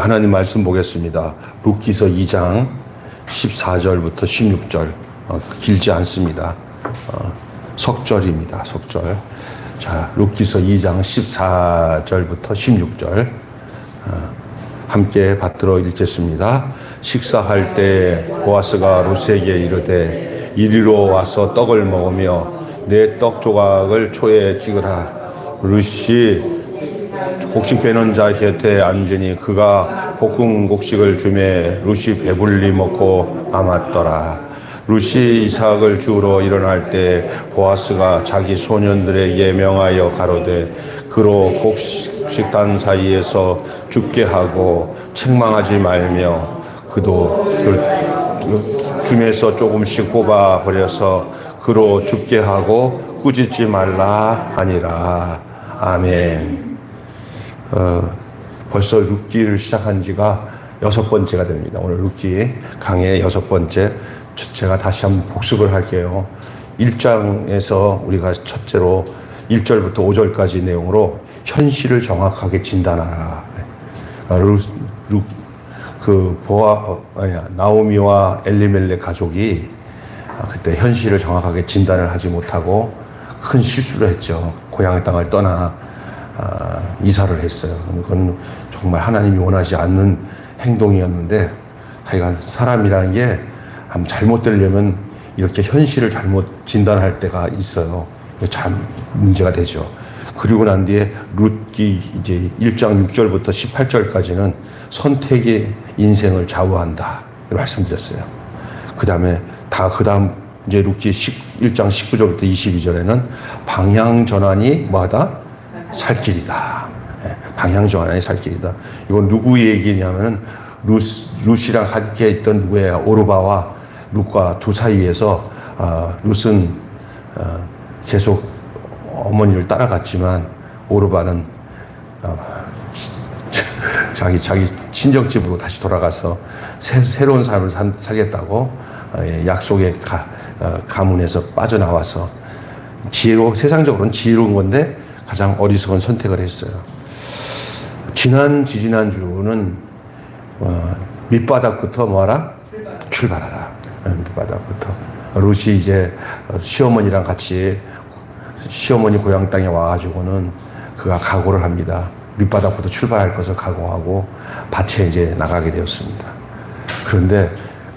하나님 말씀 보겠습니다. 룻기서 2장 14절부터 16절. 길지 않습니다. 석절입니다. 석절. 자, 룻기서 2장 14절부터 16절. 함께 받들어 읽겠습니다. 식사할 때 보아스가 룻에게 이르되 이리로 와서 떡을 먹으며 내 떡 조각을 초에 찍으라. 룻이 곡식 베는 자 곁에 앉으니 그가 볶은 곡식을 주매 룻이 배불리 먹고 남았더라. 룻이 이삭을 주우러 일어날 때 보아스가 자기 소년들에게 명하여 가로되 그로 곡식단 사이에서 죽게 하고 책망하지 말며 그도 줌에서 조금씩 꼽아 버려서 그로 죽게 하고 꾸짖지 말라 하니라. 아멘. 벌써 룻기를 시작한 지가 6번째가 됩니다. 오늘 룻기 강의 6번째. 제가 다시 한번 복습을 할게요. 1장에서 우리가 첫째로 1절부터 5절까지 내용으로 현실을 정확하게 진단하라. 나오미와 엘리멜렉 가족이 그때 현실을 정확하게 진단을 하지 못하고 큰 실수를 했죠. 고향 땅을 떠나 이사를 했어요. 그건 정말 하나님이 원하지 않는 행동이었는데, 하여간 사람이라는 게 잘못되려면 이렇게 현실을 잘못 진단할 때가 있어요. 참 문제가 되죠. 그리고 난 뒤에 룻기 이제 1장 6절부터 18절까지는 선택이 인생을 좌우한다 말씀드렸어요. 그 다음에 이제 룻기 1장 19절부터 22절에는 방향 전환이 뭐하다? 살 길이다. 방향 전환이 살 길이다. 이건 누구 얘기냐면은 룻이랑 함께 있던 누구예요? 오르바와 룻과 두 사이에서 룻은 계속 어머니를 따라갔지만 오르바는 자기 친정집으로 다시 돌아가서 새로운 삶을 살겠다고 약속의 가문에서 빠져나와서 세상적으로는 지혜로운 건데 가장 어리석은 선택을 했어요. 지지난주는 밑바닥부터 뭐하라? 출발하라. 밑바닥부터. 룻이 이제 시어머니랑 같이 시어머니 고향 땅에 와가지고는 그가 각오를 합니다. 밑바닥부터 출발할 것을 각오하고 밭에 이제 나가게 되었습니다. 그런데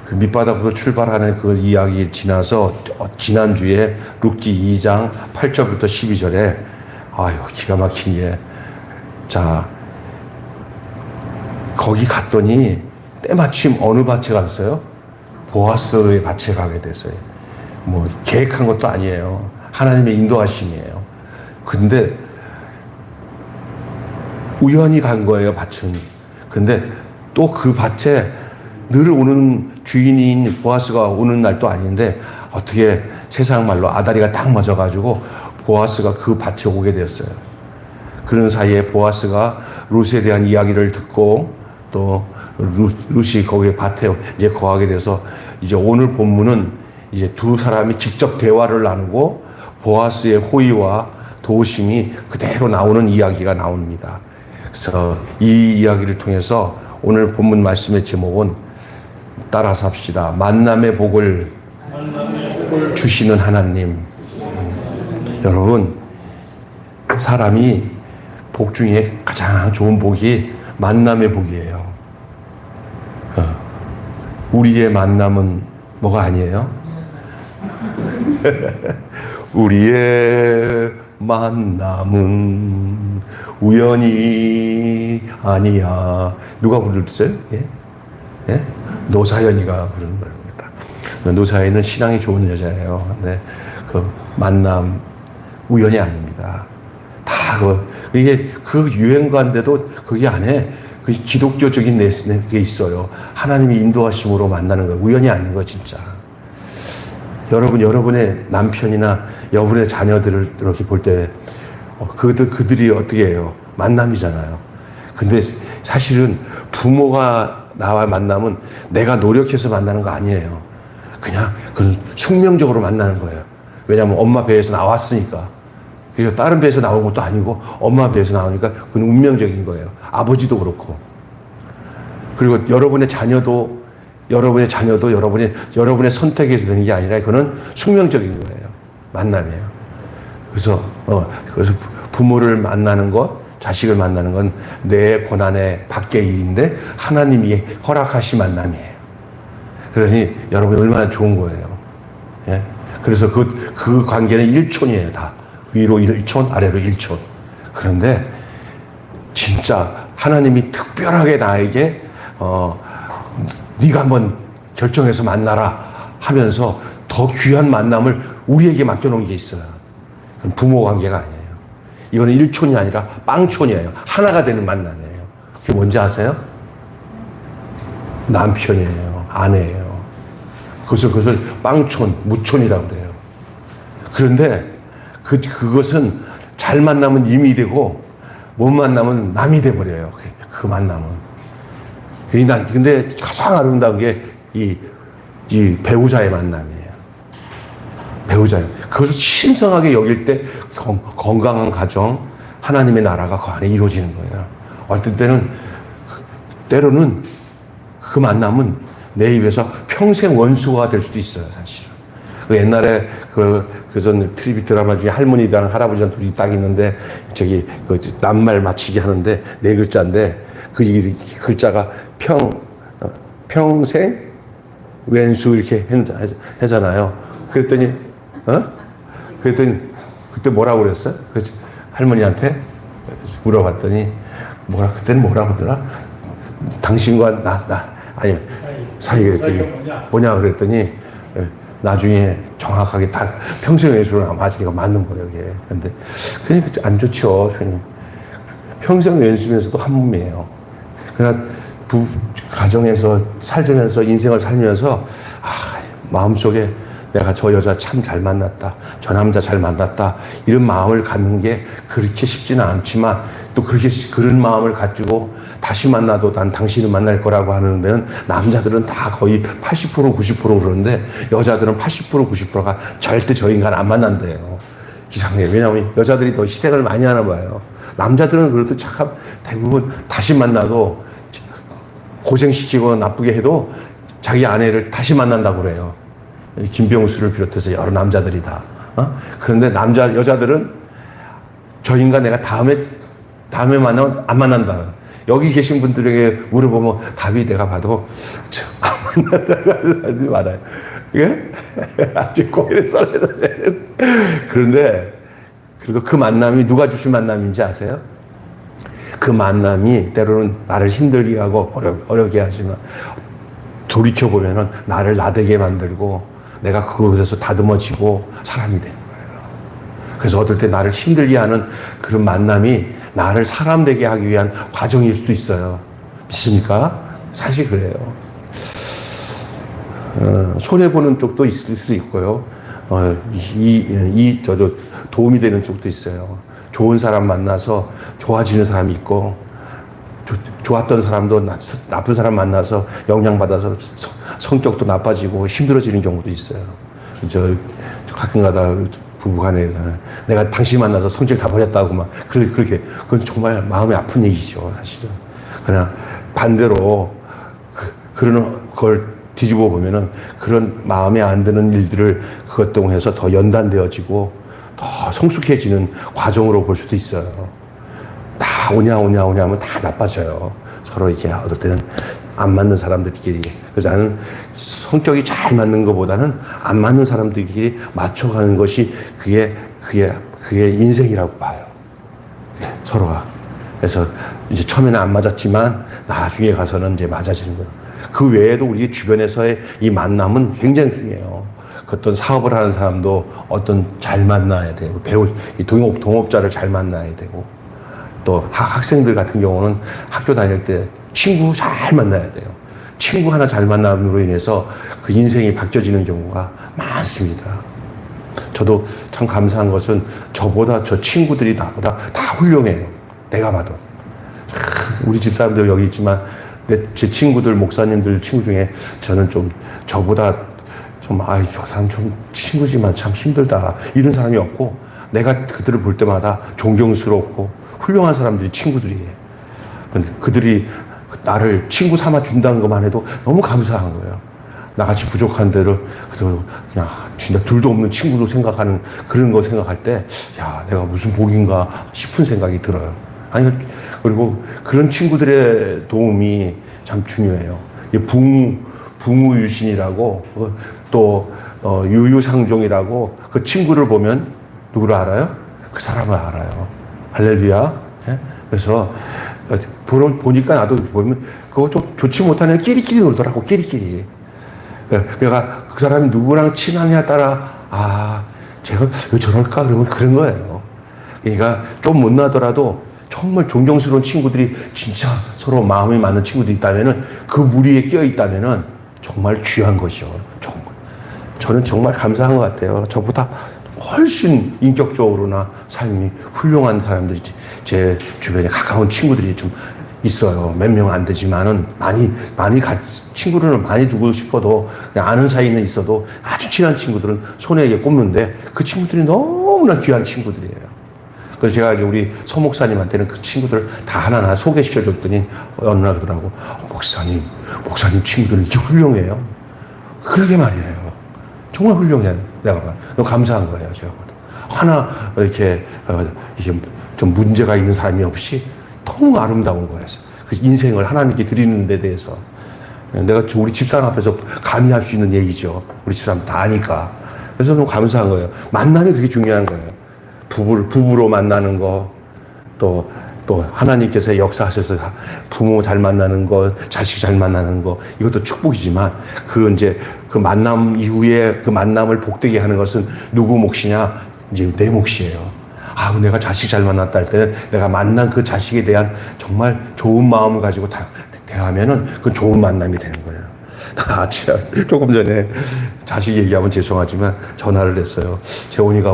그 밑바닥부터 출발하는 그 이야기 지나서 지난주에 룻기 2장 8절부터 12절에 기가 막힌 게, 자, 거기 갔더니 때마침 어느 밭에 갔어요? 보아스의 밭에 가게 됐어요. 뭐 계획한 것도 아니에요. 하나님의 인도하심이에요. 근데 우연히 간 거예요, 밭은. 근데 또 그 밭에 늘 오는 주인인 보아스가 오는 날도 아닌데 어떻게 세상 말로 아다리가 딱 맞아가지고 보아스가 그 밭에 오게 되었어요. 그런 사이에 보아스가 룻에 대한 이야기를 듣고 또 룻이 거기 밭에 이제 거하게 돼서 이제 오늘 본문은 이제 두 사람이 직접 대화를 나누고 보아스의 호의와 도우심이 그대로 나오는 이야기가 나옵니다. 그래서 이 이야기를 통해서 오늘 본문 말씀의 제목은 따라서 합시다. 만남의 복을 주시는 하나님. 여러분, 사람이 복 중에 가장 좋은 복이 만남의 복이에요. 우리의 만남은 뭐가 아니에요? 우리의 만남은 우연이 아니야. 누가 부르셨어요? 예? 예? 노사연이가 부르는 말입니다. 노사연은 신앙이 좋은 여자예요. 근데 그 만남 우연이 아닙니다. 이게 그 유행가인데도 거기 안에 그 기독교적인 게 있어요. 하나님이 인도하심으로 만나는 거예요. 우연이 아닌 거 진짜. 여러분의 남편이나 여러분의 자녀들을 이렇게 볼 때 그들이 어떻게 해요? 만남이잖아요. 근데 사실은 부모가 나와 만나면 내가 노력해서 만나는 거 아니에요. 그냥 그건 숙명적으로 만나는 거예요. 왜냐하면 엄마 배에서 나왔으니까. 그리고 다른 배에서 나온 것도 아니고 엄마 배에서 나오니까 그건 운명적인 거예요. 아버지도 그렇고. 그리고 여러분의 자녀도 여러분의 선택에서 되는 게 아니라 그거는 숙명적인 거예요. 만남이에요. 그래서 부모를 만나는 것, 자식을 만나는 건 내 고난의 밖의 일인데 하나님이 허락하신 만남이에요. 그러니 여러분이 얼마나 좋은 거예요. 예? 그래서 그 관계는 일촌이에요, 다. 위로 1촌, 아래로 1촌. 그런데 진짜 하나님이 특별하게 나에게 네가 한번 결정해서 만나라 하면서 더 귀한 만남을 우리에게 맡겨놓은 게 있어요. 부모 관계가 아니에요. 이거는 1촌이 아니라 빵촌이에요. 하나가 되는 만남이에요. 그게 뭔지 아세요? 남편이에요. 아내예요. 그것을 빵촌, 무촌이라고 그래요. 그런데 그것은 잘 만나면 임이 되고 못 만나면 남이 돼버려요. 그 만남은. 근데 가장 아름다운 게 이 배우자의 만남이에요. 배우자예요. 그것을 신성하게 여길 때 건강한 가정, 하나님의 나라가 그 안에 이루어지는 거예요. 어떤 때로는 그 만남은 내 입에서 평생 원수가 될 수도 있어요, 사실은. 옛날에 전 TV 드라마 중에 할머니랑 할아버지랑 둘이 딱 있는데, 낱말 맞히기 하는데, 4글자인데, 그 글자가 평생 왼수 이렇게 하잖아요. 그랬더니 그때 뭐라고 그랬어요? 할머니한테 물어봤더니 그때는 뭐라고 하더라? 당신과 아니 사이 그랬더니 뭐냐 그랬더니 나중에 정확하게 다 평생 왼수로 맞으니까 맞는 거예요, 이게. 근데 그냥 안 좋죠, 형님. 평생 왼수면서도 한 몸이에요. 그러나 가정에서 살면서 인생을 살면서 마음속에 내가 저 여자 참 잘 만났다, 저 남자 잘 만났다, 이런 마음을 갖는 게 그렇게 쉽지는 않지만 또 그런 마음을 가지고 다시 만나도 난 당신을 만날 거라고 하는 데는 남자들은 다 거의 80% 90% 그러는데 여자들은 80% 90%가 절대 저 인간 안 만난대요. 이상해요. 왜냐하면 여자들이 더 희생을 많이 하나 봐요. 남자들은 그래도 참 대부분 다시 만나도 고생시키고 나쁘게 해도 자기 아내를 다시 만난다고 그래요. 김병수를 비롯해서 여러 남자들이 다. 그런데 여자들은 저 인간 내가 다음에 만나면 안 만난다. 여기 계신 분들에게 물어보면 답이 내가 봐도 안 만난다고 하지 말아요. 이게 아주 고개를 썰려서. 그런데 그래도 그 만남이 누가 주신 만남인지 아세요? 그 만남이 때로는 나를 힘들게 하고 어렵게 하지만 돌이켜보면은 나를 나되게 만들고 내가 그것에서 다듬어지고 사람이 되는 거예요. 그래서 어떨 때 나를 힘들게 하는 그런 만남이 나를 사람 되게 하기 위한 과정일 수도 있어요. 믿습니까? 사실 그래요. 손해보는 쪽도 있을 수도 있고요. 저도 도움이 되는 쪽도 있어요. 좋은 사람 만나서 좋아지는 사람이 있고, 좋았던 사람도 나쁜 사람 만나서 영향받아서 성격도 나빠지고 힘들어지는 경우도 있어요. 저 가끔가다 부부간에서는 내가 당신 만나서 성질 다 버렸다고 막 그렇게 그건 정말 마음이 아픈 얘기죠, 사실은. 그러나 반대로 그런 걸 뒤집어 보면은 그런 마음에 안 드는 일들을 그것 통해서 더 연단되어지고 더 성숙해지는 과정으로 볼 수도 있어요. 다 오냐 하면 다 나빠져요. 서로 이렇게 어떨 때는 안 맞는 사람들끼리. 그래서 나는 성격이 잘 맞는 것보다는 안 맞는 사람들끼리 맞춰가는 것이 그게 인생이라고 봐요. 서로가. 그래서 이제 처음에는 안 맞았지만 나중에 가서는 이제 맞아지는 거예요. 그 외에도 우리 주변에서의 이 만남은 굉장히 중요해요. 어떤 사업을 하는 사람도 잘 만나야 되고, 동업자를 잘 만나야 되고, 또 학생들 같은 경우는 학교 다닐 때 친구 잘 만나야 돼요. 친구 하나 잘 만남으로 인해서 그 인생이 바뀌어지는 경우가 많습니다. 저도 참 감사한 것은 저 친구들이 나보다 다 훌륭해요. 내가 봐도. 우리 집사람들 여기 있지만 제 친구들, 목사님들 친구 중에 저는 저보다 저 사람 친구지만 참 힘들다, 이런 사람이 없고, 내가 그들을 볼 때마다 존경스럽고 훌륭한 사람들이 친구들이에요. 근데 그들이 나를 친구 삼아 준다는 것만 해도 너무 감사한 거예요. 나같이 부족한 데를, 그래서 그냥 진짜 둘도 없는 친구로 생각하는 그런 거 생각할 때, 야, 내가 무슨 복인가 싶은 생각이 들어요. 아니, 그리고 그런 친구들의 도움이 참 중요해요. 부무유신이라고, 또, 유유상종이라고 그 친구를 보면 누구를 알아요? 그 사람을 알아요. 할렐루야. 예? 그래서, 보니까 나도 보면, 그거 좀 좋지 못하는 끼리끼리 놀더라고, 끼리끼리. 그러니까 그 사람이 누구랑 친하냐에 따라, 아, 제가 왜 저럴까? 그러면 그런 거예요. 그러니까 좀 못나더라도 정말 존경스러운 친구들이 진짜 서로 마음이 맞는 친구들이 있다면은 그 무리에 끼어 있다면은 정말 귀한 것이죠. 정말. 저는 정말 감사한 것 같아요. 저보다 훨씬 인격적으로나 삶이 훌륭한 사람들이 제 주변에 가까운 친구들이 좀 있어요. 몇 명 안 되지만은 친구를 많이 두고 싶어도 그냥 아는 사이는 있어도 아주 친한 친구들은 손에 꼽는데 그 친구들이 너무나 귀한 친구들이에요. 그래서 제가 이제 우리 서 목사님한테는 그 친구들 다 하나하나 소개시켜 줬더니 어느 날 그러더라고. 목사님 친구들은 이렇게 훌륭해요. 그러게 말이에요. 정말 훌륭해요. 내가 봐. 너무 감사한 거예요. 제가 봐도. 하나 이렇게 좀 문제가 있는 사람이 없이 너무 아름다운 거예요. 그 인생을 하나님께 드리는 데 대해서. 내가 우리 집사람 앞에서 감히 할 수 있는 얘기죠. 우리 집사람 다 아니까. 그래서 너무 감사한 거예요. 만남이 되게 중요한 거예요. 부부로 만나는 거, 또 하나님께서 역사하셔서 부모 잘 만나는 거, 자식 잘 만나는 거, 이것도 축복이지만, 그 만남 이후에 그 만남을 복되게 하는 것은 누구 몫이냐? 이제 내 몫이에요. 내가 자식 잘 만났다 할 때는 내가 만난 그 자식에 대한 정말 좋은 마음을 가지고 대하면은 그 좋은 만남이 되는 거예요. 조금 전에 자식 얘기하면 죄송하지만 전화를 했어요. 재원이가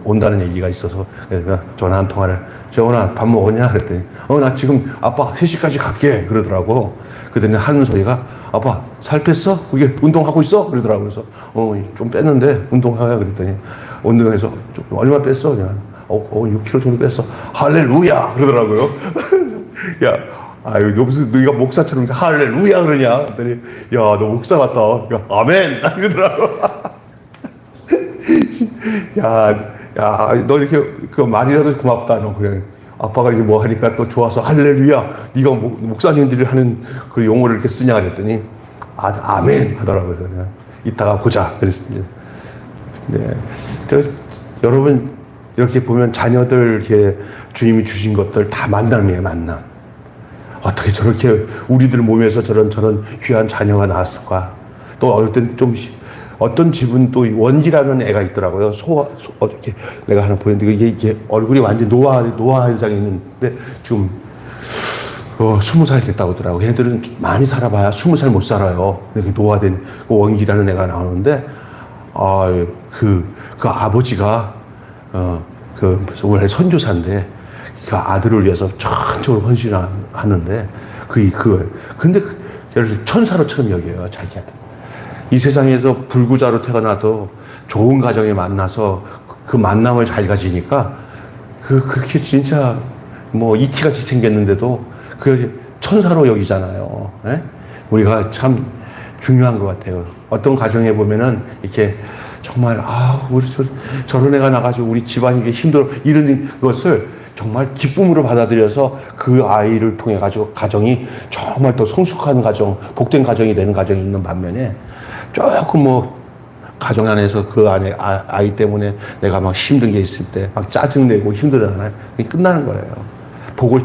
온다는 얘기가 있어서 그러니까 전화 한 통화를 재원아 밥 먹었냐? 그랬더니 나 지금 아빠 3시까지 갈게 그러더라고. 그랬더니 하는 소리가 아빠 살 뺐어? 그게 운동하고 있어? 그러더라고. 그래서 좀 뺐는데 운동하야 그랬더니 운동해서 얼마 뺐어? 그냥 6kg 정도 뺐어. 할렐루야! 그러더라고요. 야, 네가 목사처럼 할렐루야! 그러냐? 그랬더니, 야, 너 목사 같다. 야, 아멘! 이러더라고. 너 이렇게, 말이라도 고맙다. 너 그래. 아빠가 이게 뭐 하니까 또 좋아서 할렐루야! 네가 목사님들이 하는 그 용어를 이렇게 쓰냐? 그랬더니, 아멘! 하더라고요. 그래서 그냥 이따가 보자. 그랬습니다. 네. 그래서 여러분, 이렇게 보면 자녀들 이렇게 주님이 주신 것들 다 만남이에요, 만남. 어떻게 저렇게 우리들 몸에서 저런 귀한 자녀가 나왔을까? 또 어떨 땐 어떤 집은 또 원기라는 애가 있더라고요. 이렇게 내가 하나 보였는데 이게 얼굴이 완전 노화 현상이 있는데 지금 20살 됐다고 하더라고요. 걔네들은 많이 살아봐야 20살 못 살아요. 이렇게 노화된 원기라는 애가 나오는데 그 아버지가 원래 선교사인데, 그 아들을 위해서 전적으로 헌신하는데, 근데 걔를 천사로처럼 여겨요, 자기한테. 이 세상에서 불구자로 태어나도 좋은 가정에 만나서 그 만남을 잘 가지니까, 그렇게 진짜 이티같이 생겼는데도 그 천사로 여기잖아요. 네? 우리가 참 중요한 것 같아요. 어떤 가정에 보면은 이렇게 정말 우리 저런 애가 나가지고 우리 집안이 이게 힘들어 이런 것을 정말 기쁨으로 받아들여서 그 아이를 통해 가지고 가정이 정말 더 성숙한 가정, 복된 가정이 되는 가정이 있는 반면에 조금 가정 안에서 그 안에 아이 때문에 내가 막 힘든 게 있을 때 막 짜증내고 힘들어하잖아요. 그게 끝나는 거예요. 복을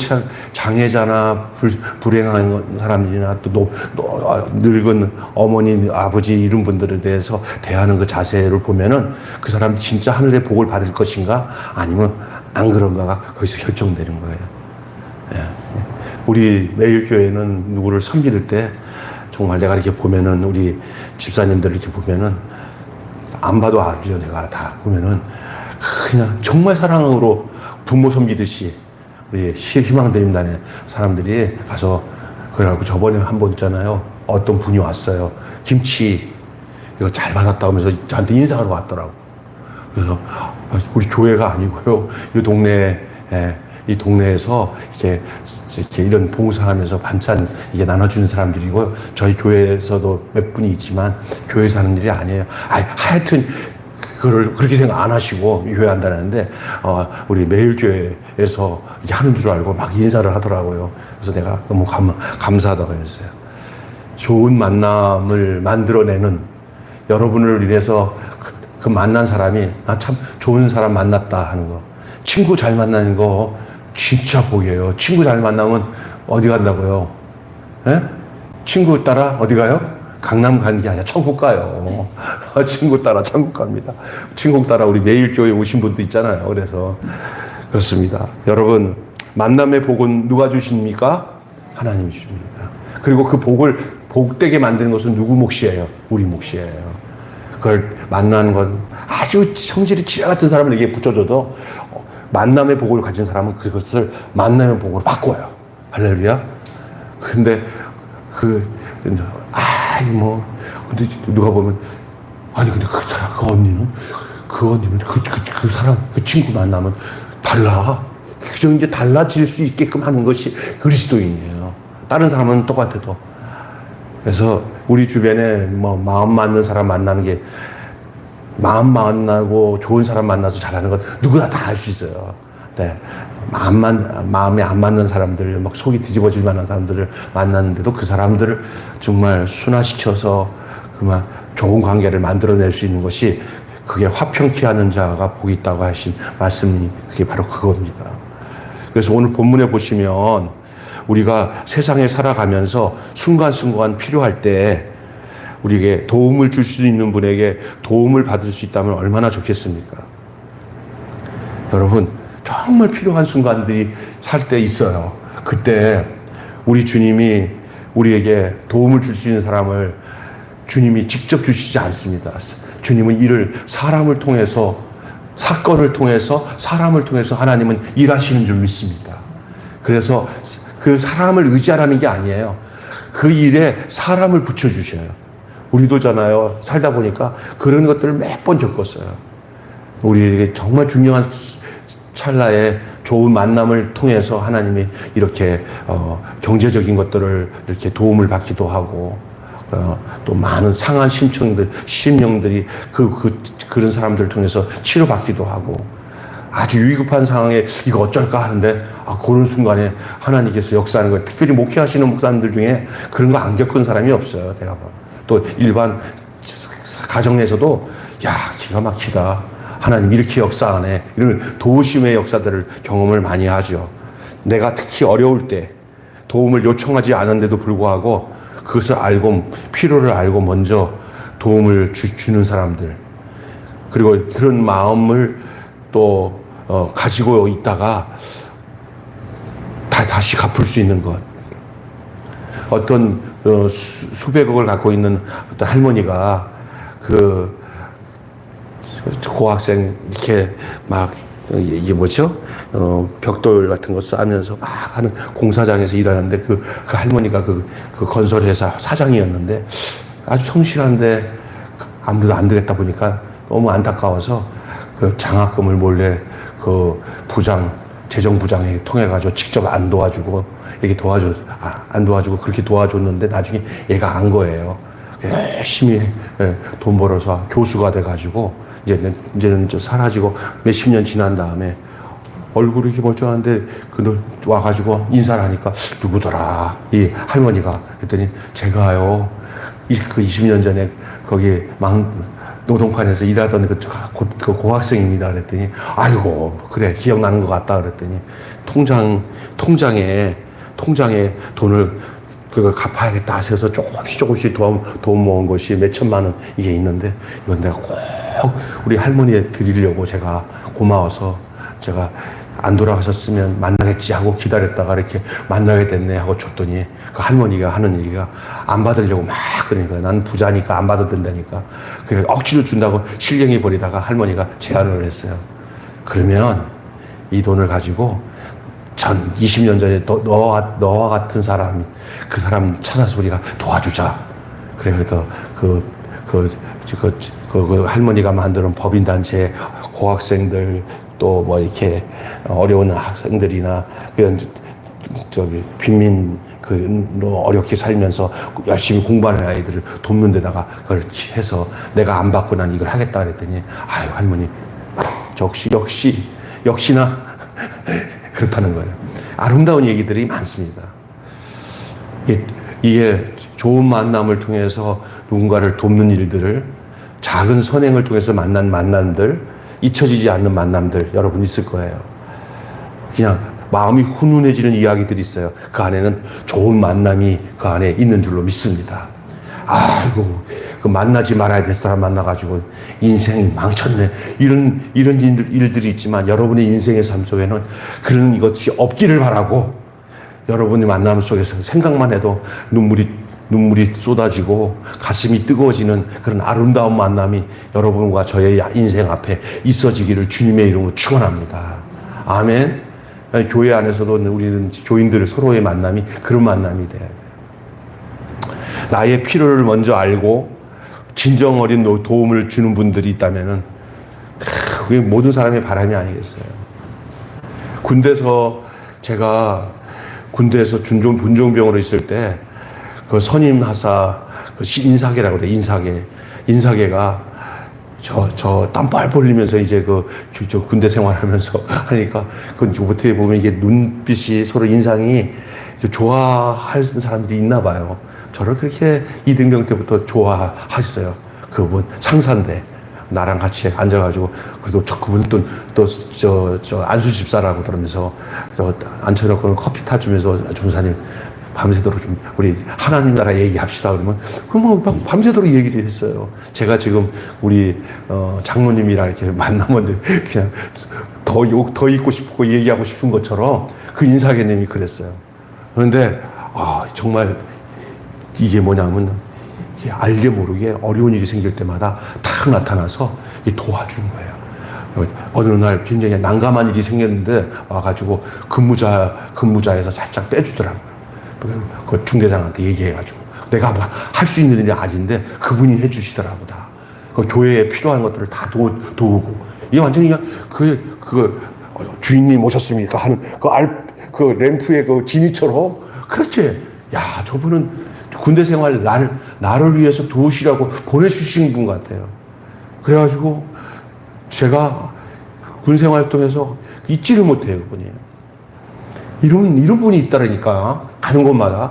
장애자나 불행한 사람들이나 또 늙은 어머니, 아버지 이런 분들에 대해서 대하는 그 자세를 보면은 그 사람 진짜 하늘의 복을 받을 것인가 아니면 안 그런가가 거기서 결정되는 거예요. 예. 우리 매일교회는 누구를 섬길 때 정말 내가 이렇게 보면은 우리 집사님들 이렇게 보면은 안 봐도 알죠. 내가 다 보면은 그냥 정말 사랑으로 부모 섬기듯이 우리 희망드림단의 사람들이 가서 그래갖고 저번에 한 번 있잖아요. 어떤 분이 왔어요. 김치 이거 잘 받았다 하면서 저한테 인사하러 왔더라고. 그래서 우리 교회가 아니고요. 이 동네에 이 동네에서 이렇게 이런 봉사하면서 반찬 이게 나눠주는 사람들이고, 저희 교회에서도 몇 분이 있지만 교회에서 하는 일이 아니에요. 하여튼 그걸 그렇게 생각 안 하시고 교회 한다는데, 우리 매일교회에서 이게 하는 줄 알고 막 인사를 하더라고요. 그래서 내가 너무 감사하다고 했어요. 좋은 만남을 만들어내는 여러분을 인해서 그 만난 사람이 나 참 좋은 사람 만났다 하는 거, 친구 잘 만나는 거 진짜 복이에요. 친구 잘 만나면 어디 간다고요? 예? 친구 따라 어디 가요? 강남 가는 게 아니라 천국 가요. 친구 따라 천국 갑니다. 친구 따라 우리 매일교회 오신 분도 있잖아요. 그래서 그렇습니다. 여러분, 만남의 복은 누가 주십니까? 하나님이 주십니다. 그리고 그 복을 복되게 만드는 것은 누구 몫이에요? 우리 몫이에요. 그걸 만나는 건 아주 성질이 지하 같은 사람에게 붙여줘도 만남의 복을 가진 사람은 그것을 만남의 복으로 바꿔요. 할렐루야. 근데 근데 누가 보면, 아니, 근데 그 언니는 그 사람, 그 친구 만나면 달라. 그저 이제 달라질 수 있게끔 하는 것이 그리스도인이에요. 다른 사람은 똑같아도. 그래서 우리 주변에 마음 맞는 사람 만나는 게, 마음 만나고 좋은 사람 만나서 잘하는 건 누구나 다 할 수 있어요. 네. 마음에 안 맞는 사람들, 막 속이 뒤집어질 만한 사람들을 만났는데도 그 사람들을 정말 순화시켜서 그만 좋은 관계를 만들어낼 수 있는 것이, 그게 화평케 하는 자가 복이 있다고 하신 말씀이 그게 바로 그겁니다. 그래서 오늘 본문에 보시면 우리가 세상에 살아가면서 순간순간 필요할 때 우리에게 도움을 줄 수 있는 분에게 도움을 받을 수 있다면 얼마나 좋겠습니까? 여러분, 정말 필요한 순간들이 살 때 있어요. 그때 우리 주님이 우리에게 도움을 줄 수 있는 사람을 주님이 직접 주시지 않습니다. 주님은 일을 사람을 통해서, 사건을 통해서, 사람을 통해서 하나님은 일하시는 줄 믿습니다. 그래서 그 사람을 의지하라는 게 아니에요. 그 일에 사람을 붙여주셔요. 우리도잖아요. 살다 보니까 그런 것들을 몇 번 겪었어요. 우리에게 정말 중요한 찰나에 좋은 만남을 통해서 하나님이 이렇게 경제적인 것들을 이렇게 도움을 받기도 하고, 또 많은 상한 심령들이 그런 사람들을 통해서 치료받기도 하고, 아주 위급한 상황에 이거 어쩔까 하는데, 그런 순간에 하나님께서 역사하는 거예요. 특별히 목회하시는 목사님들 중에 그런 거 안 겪은 사람이 없어요. 내가 봐. 또 일반 가정에서도, 야, 기가 막히다. 하나님 이렇게 역사하네. 이런 도우심의 역사들을 경험을 많이 하죠. 내가 특히 어려울 때 도움을 요청하지 않은데도 불구하고 그것을 알고, 필요를 알고 먼저 도움을 주는 사람들. 그리고 그런 마음을 또 가지고 있다가 다시 갚을 수 있는 것. 어떤 수백억을 갖고 있는 어떤 할머니가 고학생 이렇게 막, 이게 뭐죠? 벽돌 같은 거 쌓으면서 막 하는 공사장에서 일하는데 그 할머니가 그 건설회사 사장이었는데 아주 성실한데 아무래도 안 되겠다 보니까 너무 안타까워서 그 장학금을 몰래 그 재정부장에 통해가지고 직접 안 도와주고 안 도와주고 그렇게 도와줬는데 나중에 얘가 안 거예요. 열심히 돈 벌어서 교수가 돼가지고 이제는 사라지고 몇십 년 지난 다음에 얼굴이 이렇게 멀쩡한데 와가지고 인사를 하니까 누구더라 이 할머니가. 그랬더니 제가요 그 20년 전에 거기 노동판에서 일하던 그 고학생입니다. 그랬더니 아이고 그래 기억나는 것 같다. 그랬더니 통장에 돈을 그걸 갚아야겠다 해서 조금씩 도움 모은 것이 몇 천만 원 이게 있는데, 이건 내가 꼭 우리 할머니에 드리려고 제가 고마워서 제가 안 돌아가셨으면 만나겠지 하고 기다렸다가 이렇게 만나게 됐네 하고 줬더니 그 할머니가 하는 얘기가 안 받으려고 막 그러니까 난 부자니까 안 받아도 된다니까. 그래 억지로 준다고 실령이 버리다가 할머니가 제안을 했어요. 그러면 이 돈을 가지고 20년 전에 너와 같은 사람, 그 사람 찾아서 우리가 도와주자. 그래서 그 할머니가 만드는 법인단체 고학생들 또 뭐 이렇게 어려운 학생들이나 그런 빈민 어렵게 살면서 열심히 공부하는 아이들을 돕는 데다가 그걸 해서 내가 안 받고 난 이걸 하겠다 그랬더니 아유 할머니 역시나 그렇다는 거예요. 아름다운 얘기들이 많습니다. 이게 좋은 만남을 통해서 누군가를 돕는 일들을, 작은 선행을 통해서 만난 만남들, 잊혀지지 않는 만남들 여러분 있을 거예요. 그냥 마음이 훈훈해지는 이야기들이 있어요. 그 안에는 좋은 만남이 그 안에 있는 줄로 믿습니다. 아이고, 그 만나지 말아야 될 사람 만나가지고 인생이 망쳤네. 이런 일들이 있지만 여러분의 인생의 삶 속에는 그런 것이 없기를 바라고, 여러분의 만남 속에서 생각만 해도 눈물이 쏟아지고 가슴이 뜨거워지는 그런 아름다운 만남이 여러분과 저의 인생 앞에 있어지기를 주님의 이름으로 축원합니다. 아멘. 교회 안에서도 우리는 교인들 서로의 만남이 그런 만남이 돼야 돼요. 나의 필요를 먼저 알고 진정 어린 도움을 주는 분들이 있다면은 그게 모든 사람의 바람이 아니겠어요. 제가 군대에서 분종병으로 있을 때 그 선임 하사 인사계라고 그래. 인사계가 저 땀빨 흘리면서 이제 저 군대 생활하면서 하니까 어떻게 보면 이게 눈빛이 서로 인상이 좋아하는 사람들이 있나 봐요. 저를 그렇게 이등병 때부터 좋아하셨어요. 그분 상사인데 나랑 같이 앉아가지고, 그래도 그분은 또 안수집사라고 그러면서 앉혀놓고 커피 타주면서 종사님 밤새도록 좀 우리 하나님 나라 얘기합시다 그러면 막 밤새도록 얘기를 했어요. 제가 지금 우리 장로님이랑 이렇게 만나면 그냥 더 있고 싶고 얘기하고 싶은 것처럼 그 인사계님이 그랬어요. 그런데 정말 이게 뭐냐면 알게 모르게 어려운 일이 생길 때마다 탁 나타나서 도와준 거예요. 어느 날 굉장히 난감한 일이 생겼는데 와가지고 근무자에서 살짝 빼주더라고요. 그 중대장한테 얘기해가지고 내가 할 수 있는 일이 아닌데 그분이 해주시더라고. 다 그 교회에 필요한 것들을 다 도우고, 이게 완전히 그냥 주인님 오셨습니까 하는 그 램프의 그 지니처럼 그렇게, 저분은 군대 생활 나를 위해서 도우시라고 보내주신 분 같아요. 그래가지고 제가 군 생활 통해서 잊지를 못해요, 그분이. 이런 분이 있다라니까. 가는 곳마다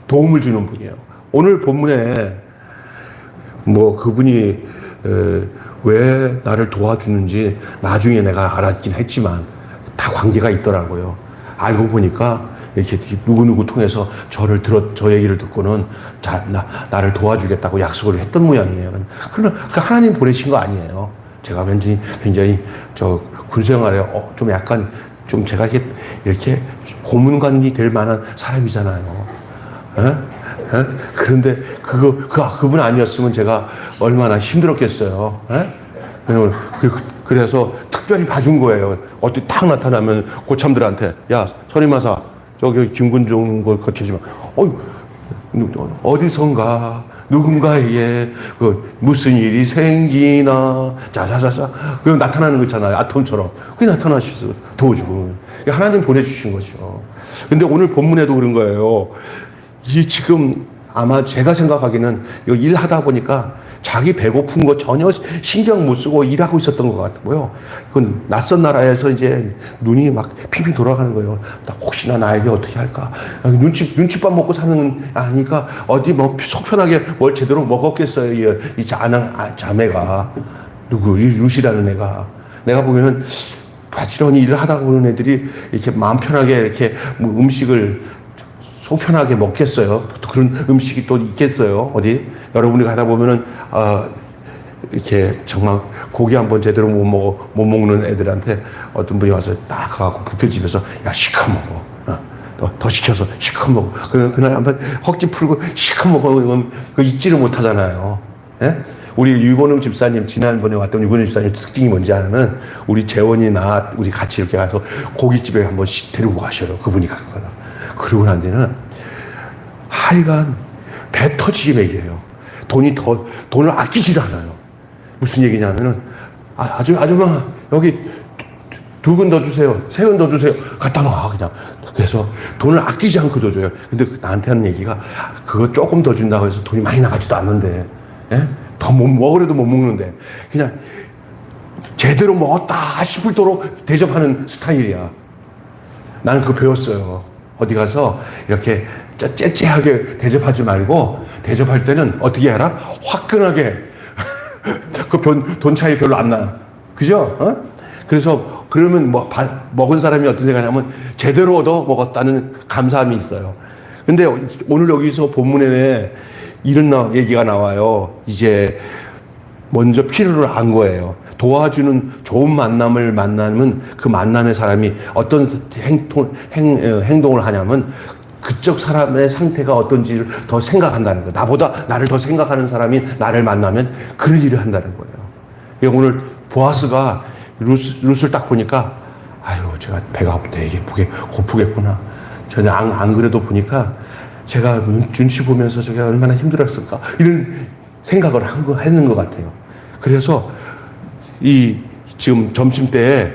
도움을 주는 분이에요. 오늘 본문에 그분이 왜 나를 도와주는지 나중에 내가 알았긴 했지만 다 관계가 있더라고요. 알고 보니까 이렇게 누구누구 통해서 저 얘기를 듣고는 나를 도와주겠다고 약속을 했던 모양이에요. 그러나 하나님 보내신 거 아니에요. 제가 굉장히 군생활에 좀 약간 제가 이렇게 고문관이 될 만한 사람이잖아요. 그런데 그분 아니었으면 제가 얼마나 힘들었겠어요. 그래서 특별히 봐준 거예요. 어디 딱 나타나면 고참들한테, 야, 선임하사, 저기 김군종 걸 거치지 마. 어디선가 누군가에게 무슨 일이 생기나 자자자자 그럼 나타나는 거 있잖아요. 아톰처럼 그게 나타나셔서 도와주고 하나님 보내주신 거죠. 근데 오늘 본문에도 그런 거예요. 이게 지금 아마 제가 생각하기는 이거 일하다 보니까 자기 배고픈 거 전혀 신경 못 쓰고 일하고 있었던 것 같고요. 그건 낯선 나라에서 이제 눈이 막 핑핑 돌아가는 거예요. 혹시나 나에게 어떻게 할까? 눈칫밥 먹고 사는 아니까 어디 속 편하게 뭘 제대로 먹었겠어요. 이 자매가 누구 이 루시라는 애가. 내가 보면은 바지런히 일을 하다 보는 애들이 이렇게 마음 편하게 이렇게 음식을 속 편하게 먹겠어요. 또 그런 음식이 또 있겠어요. 어디 여러분이 가다 보면은 이렇게 정말 고기 한번 제대로 못 먹는 애들한테 어떤 분이 와서 딱 가갖고 뷔페집에서 야 시커 먹어. 더 시켜서 시커 먹어. 그날 한번 헉지 풀고 시커 먹으면 그 잊지를 못하잖아요. 예? 우리 유건웅 집사님 지난번에 왔던 유건웅 집사님 특징이 뭔지 아냐면 우리 재원이나 우리 같이 이렇게 가서 고깃집에 한번 데리고 가셔요. 그분이 갔거든. 그러고 난 뒤는 하여간 배 터지게 먹여요. 돈을 아끼질 않아요. 무슨 얘기냐면은 아줌마 여기 2근 더 주세요. 3근 더 주세요. 갖다 놔, 그냥. 그래서 돈을 아끼지 않고 더 줘요. 근데 나한테 하는 얘기가 그거 조금 더 준다고 해서 돈이 많이 나가지도 않는데, 예? 더 먹으려도 못 먹는데, 그냥 제대로 먹었다 싶을도록 대접하는 스타일이야. 나는 그거 배웠어요. 어디 가서 이렇게 째째하게 대접하지 말고, 대접할 때는 어떻게 해라? 화끈하게. 그 돈 차이 별로 안 나. 그죠? 어? 그래서 그러면 먹은 사람이 어떤 생각이냐면 제대로 얻어 먹었다는 감사함이 있어요. 근데 오늘 여기서 본문에 이런 얘기가 나와요. 이제 먼저 필요를 안 거예요. 도와주는 좋은 만남을 만나면 그 만남의 사람이 어떤 행동을 하냐면 그쪽 사람의 상태가 어떤지를 더 생각한다는 거예요. 나보다 나를 더 생각하는 사람이 나를 만나면 그런 일을 한다는 거예요. 오늘 보아스가 룻을 딱 보니까 아유 제가 배가 되게 고프겠구나. 전혀 안 그래도 보니까 제가 눈치 보면서 제가 얼마나 힘들었을까 이런 생각을 했는 것 같아요. 그래서 지금 점심때에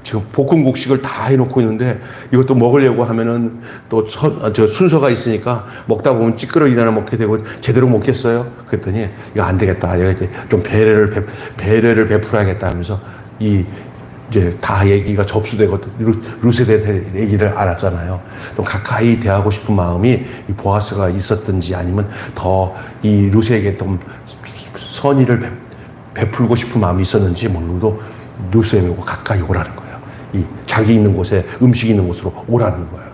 지금 볶음국식을 다 해놓고 있는데 이것도 먹으려고 하면은 또 순서가 있으니까 먹다 보면 찌끄러기나 먹게 되고 제대로 먹겠어요? 그랬더니 이거 안 되겠다. 이제 좀 배려를 베풀어야겠다 하면서 이제 다 얘기가 접수되고 룻에 대해서 얘기를 알았잖아요. 좀 가까이 대하고 싶은 마음이 이 보아스가 있었든지 아니면 더 이 룻에게 좀 선의를 베풀고 싶은 마음이 있었는지 모르고도 룻에 오고 가까이 오라는 거예요. 이 자기 있는 곳에 음식이 있는 곳으로 오라는 거예요.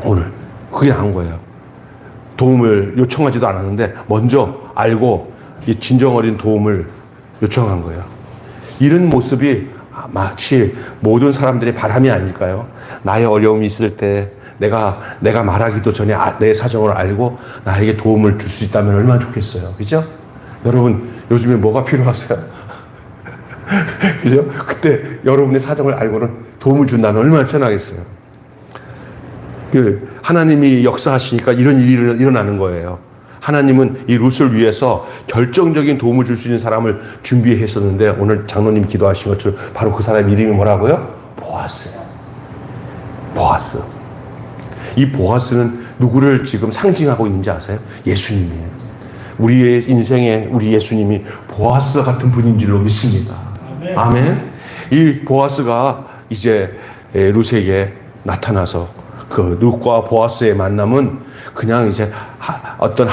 오늘 그게 나온 거예요. 도움을 요청하지도 않았는데 먼저 알고 이 진정 어린 도움을 요청한 거예요. 이런 모습이 마치 모든 사람들의 바람이 아닐까요? 나의 어려움이 있을 때 내가 말하기도 전에 내 사정을 알고 나에게 도움을 줄 수 있다면 얼마나 좋겠어요. 그죠? 여러분 요즘에 뭐가 필요하세요? 그죠? 그때 여러분의 사정을 알고는 도움을 준다면 얼마나 편하겠어요. 하나님이 역사하시니까 이런 일이 일어나는 거예요. 하나님은 이 룻을 위해서 결정적인 도움을 줄 수 있는 사람을 준비했었는데 오늘 장로님 기도하신 것처럼 바로 그 사람 이름이 뭐라고요? 보아스. 이 보아스는 누구를 지금 상징하고 있는지 아세요? 예수님이에요. 우리의 인생에 우리 예수님이 보아스 같은 분인 줄로 믿습니다. 아멘. 이 보아스가 이제 룻에게 나타나서 그 룻과 보아스의 만남은 그냥 이제 어떤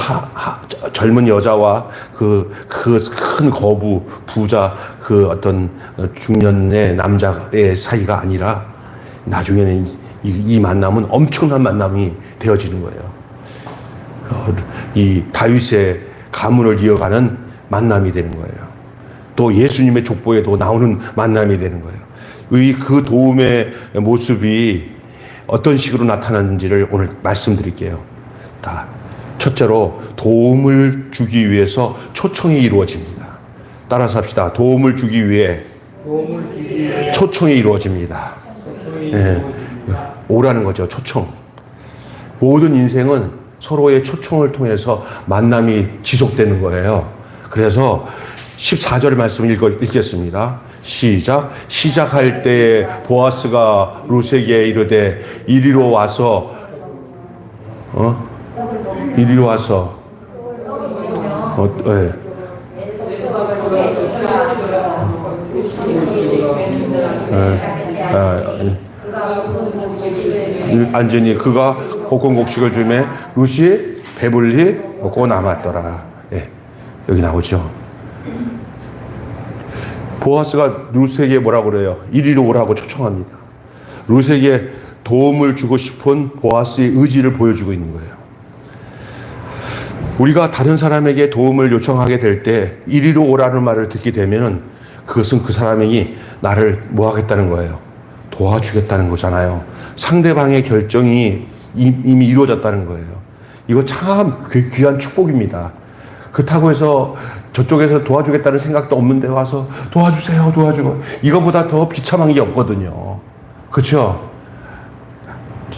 젊은 여자와 그 큰 거부 부자 그 어떤 중년의 남자의 사이가 아니라 나중에는 이 만남은 엄청난 만남이 되어지는 거예요. 이 다윗의 가문을 이어가는 만남이 되는 거예요. 또 예수님의 족보에도 나오는 만남이 되는 거예요. 그 도움의 모습이 어떤 식으로 나타났는지를 오늘 말씀드릴게요. 첫째로 도움을 주기 위해서 초청이 이루어집니다. 따라서 합시다. 도움을 주기 위해 초청이 이루어집니다. 오라는 거죠. 초청. 모든 인생은 서로의 초청을 통해서 만남이 지속되는 거예요. 그래서 14절 말씀 읽겠습니다. 시작. 시작할 때에 보아스가 룻에게 이르되 이리로 와서 안전히 그가 볶음국식을 주매 룻이 배불리 먹고 남았더라. 여기 나오죠. 보아스가 룻에게 뭐라고 그래요? 이리로 오라고 초청합니다. 룻에게 도움을 주고 싶은 보아스의 의지를 보여주고 있는 거예요. 우리가 다른 사람에게 도움을 요청하게 될 때 이리로 오라는 말을 듣게 되면 그것은 그 사람이 나를 뭐 하겠다는 거예요? 도와주겠다는 거잖아요. 상대방의 결정이 이미 이루어졌다는 거예요. 이거 참 귀한 축복입니다. 그렇다고 해서 저쪽에서 도와주겠다는 생각도 없는데 와서 도와주세요, 도와주고. 이거보다 더 비참한 게 없거든요. 그렇죠?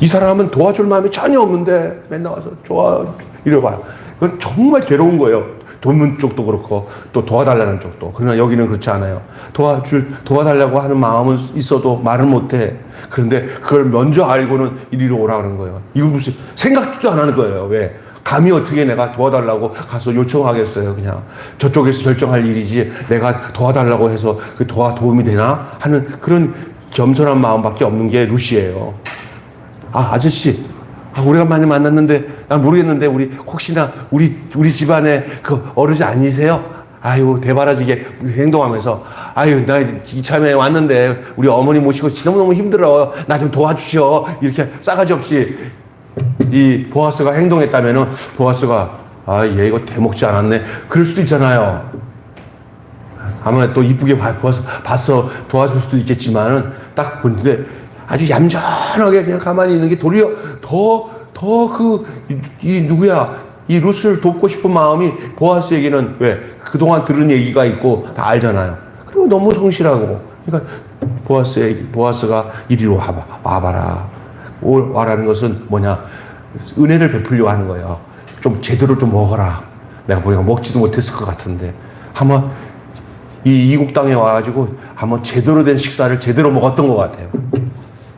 이 사람은 도와줄 마음이 전혀 없는데 맨날 와서 좋아 이래봐요. 이건 정말 괴로운 거예요. 돕는 쪽도 그렇고 또 도와달라는 쪽도. 그러나 여기는 그렇지 않아요. 도와달라고 하는 마음은 있어도 말을 못해. 그런데 그걸 먼저 알고는 이리로 오라 그러는 거예요. 이거 무슨 생각도 안 하는 거예요. 왜? 감히 어떻게 내가 도와달라고 가서 요청하겠어요. 그냥 저쪽에서 결정할 일이지 내가 도와달라고 해서 그 도움이 되나 하는 그런 겸손한 마음밖에 없는 게 루시예요. 아저씨, 오래간만에 만났는데 난 모르겠는데 우리 혹시나 우리 집안에 그 어르신 아니세요? 아유, 대바라지게 행동하면서 아유, 나 이참에 왔는데 우리 어머니 모시고 너무너무 힘들어. 나 좀 도와주셔. 이렇게 싸가지 없이 이 보아스가 행동했다면은 보아스가 얘 이거 대먹지 않았네. 그럴 수도 있잖아요. 아마 또 이쁘게 봤어 도와줄 수도 있겠지만은 딱 보는데 아주 얌전하게 그냥 가만히 있는 게 도리어 이 루스를 돕고 싶은 마음이 보아스에게는 왜? 그동안 들은 얘기가 있고 다 알잖아요. 그리고 너무 성실하고. 그러니까 보아스가 이리로 와봐라. 와라는 것은 뭐냐? 은혜를 베풀려고 하는 거예요. 좀 제대로 좀 먹어라. 내가 보니까 먹지도 못했을 것 같은데. 한번 이 이국 땅에 와가지고 한번 제대로 된 식사를 제대로 먹었던 것 같아요.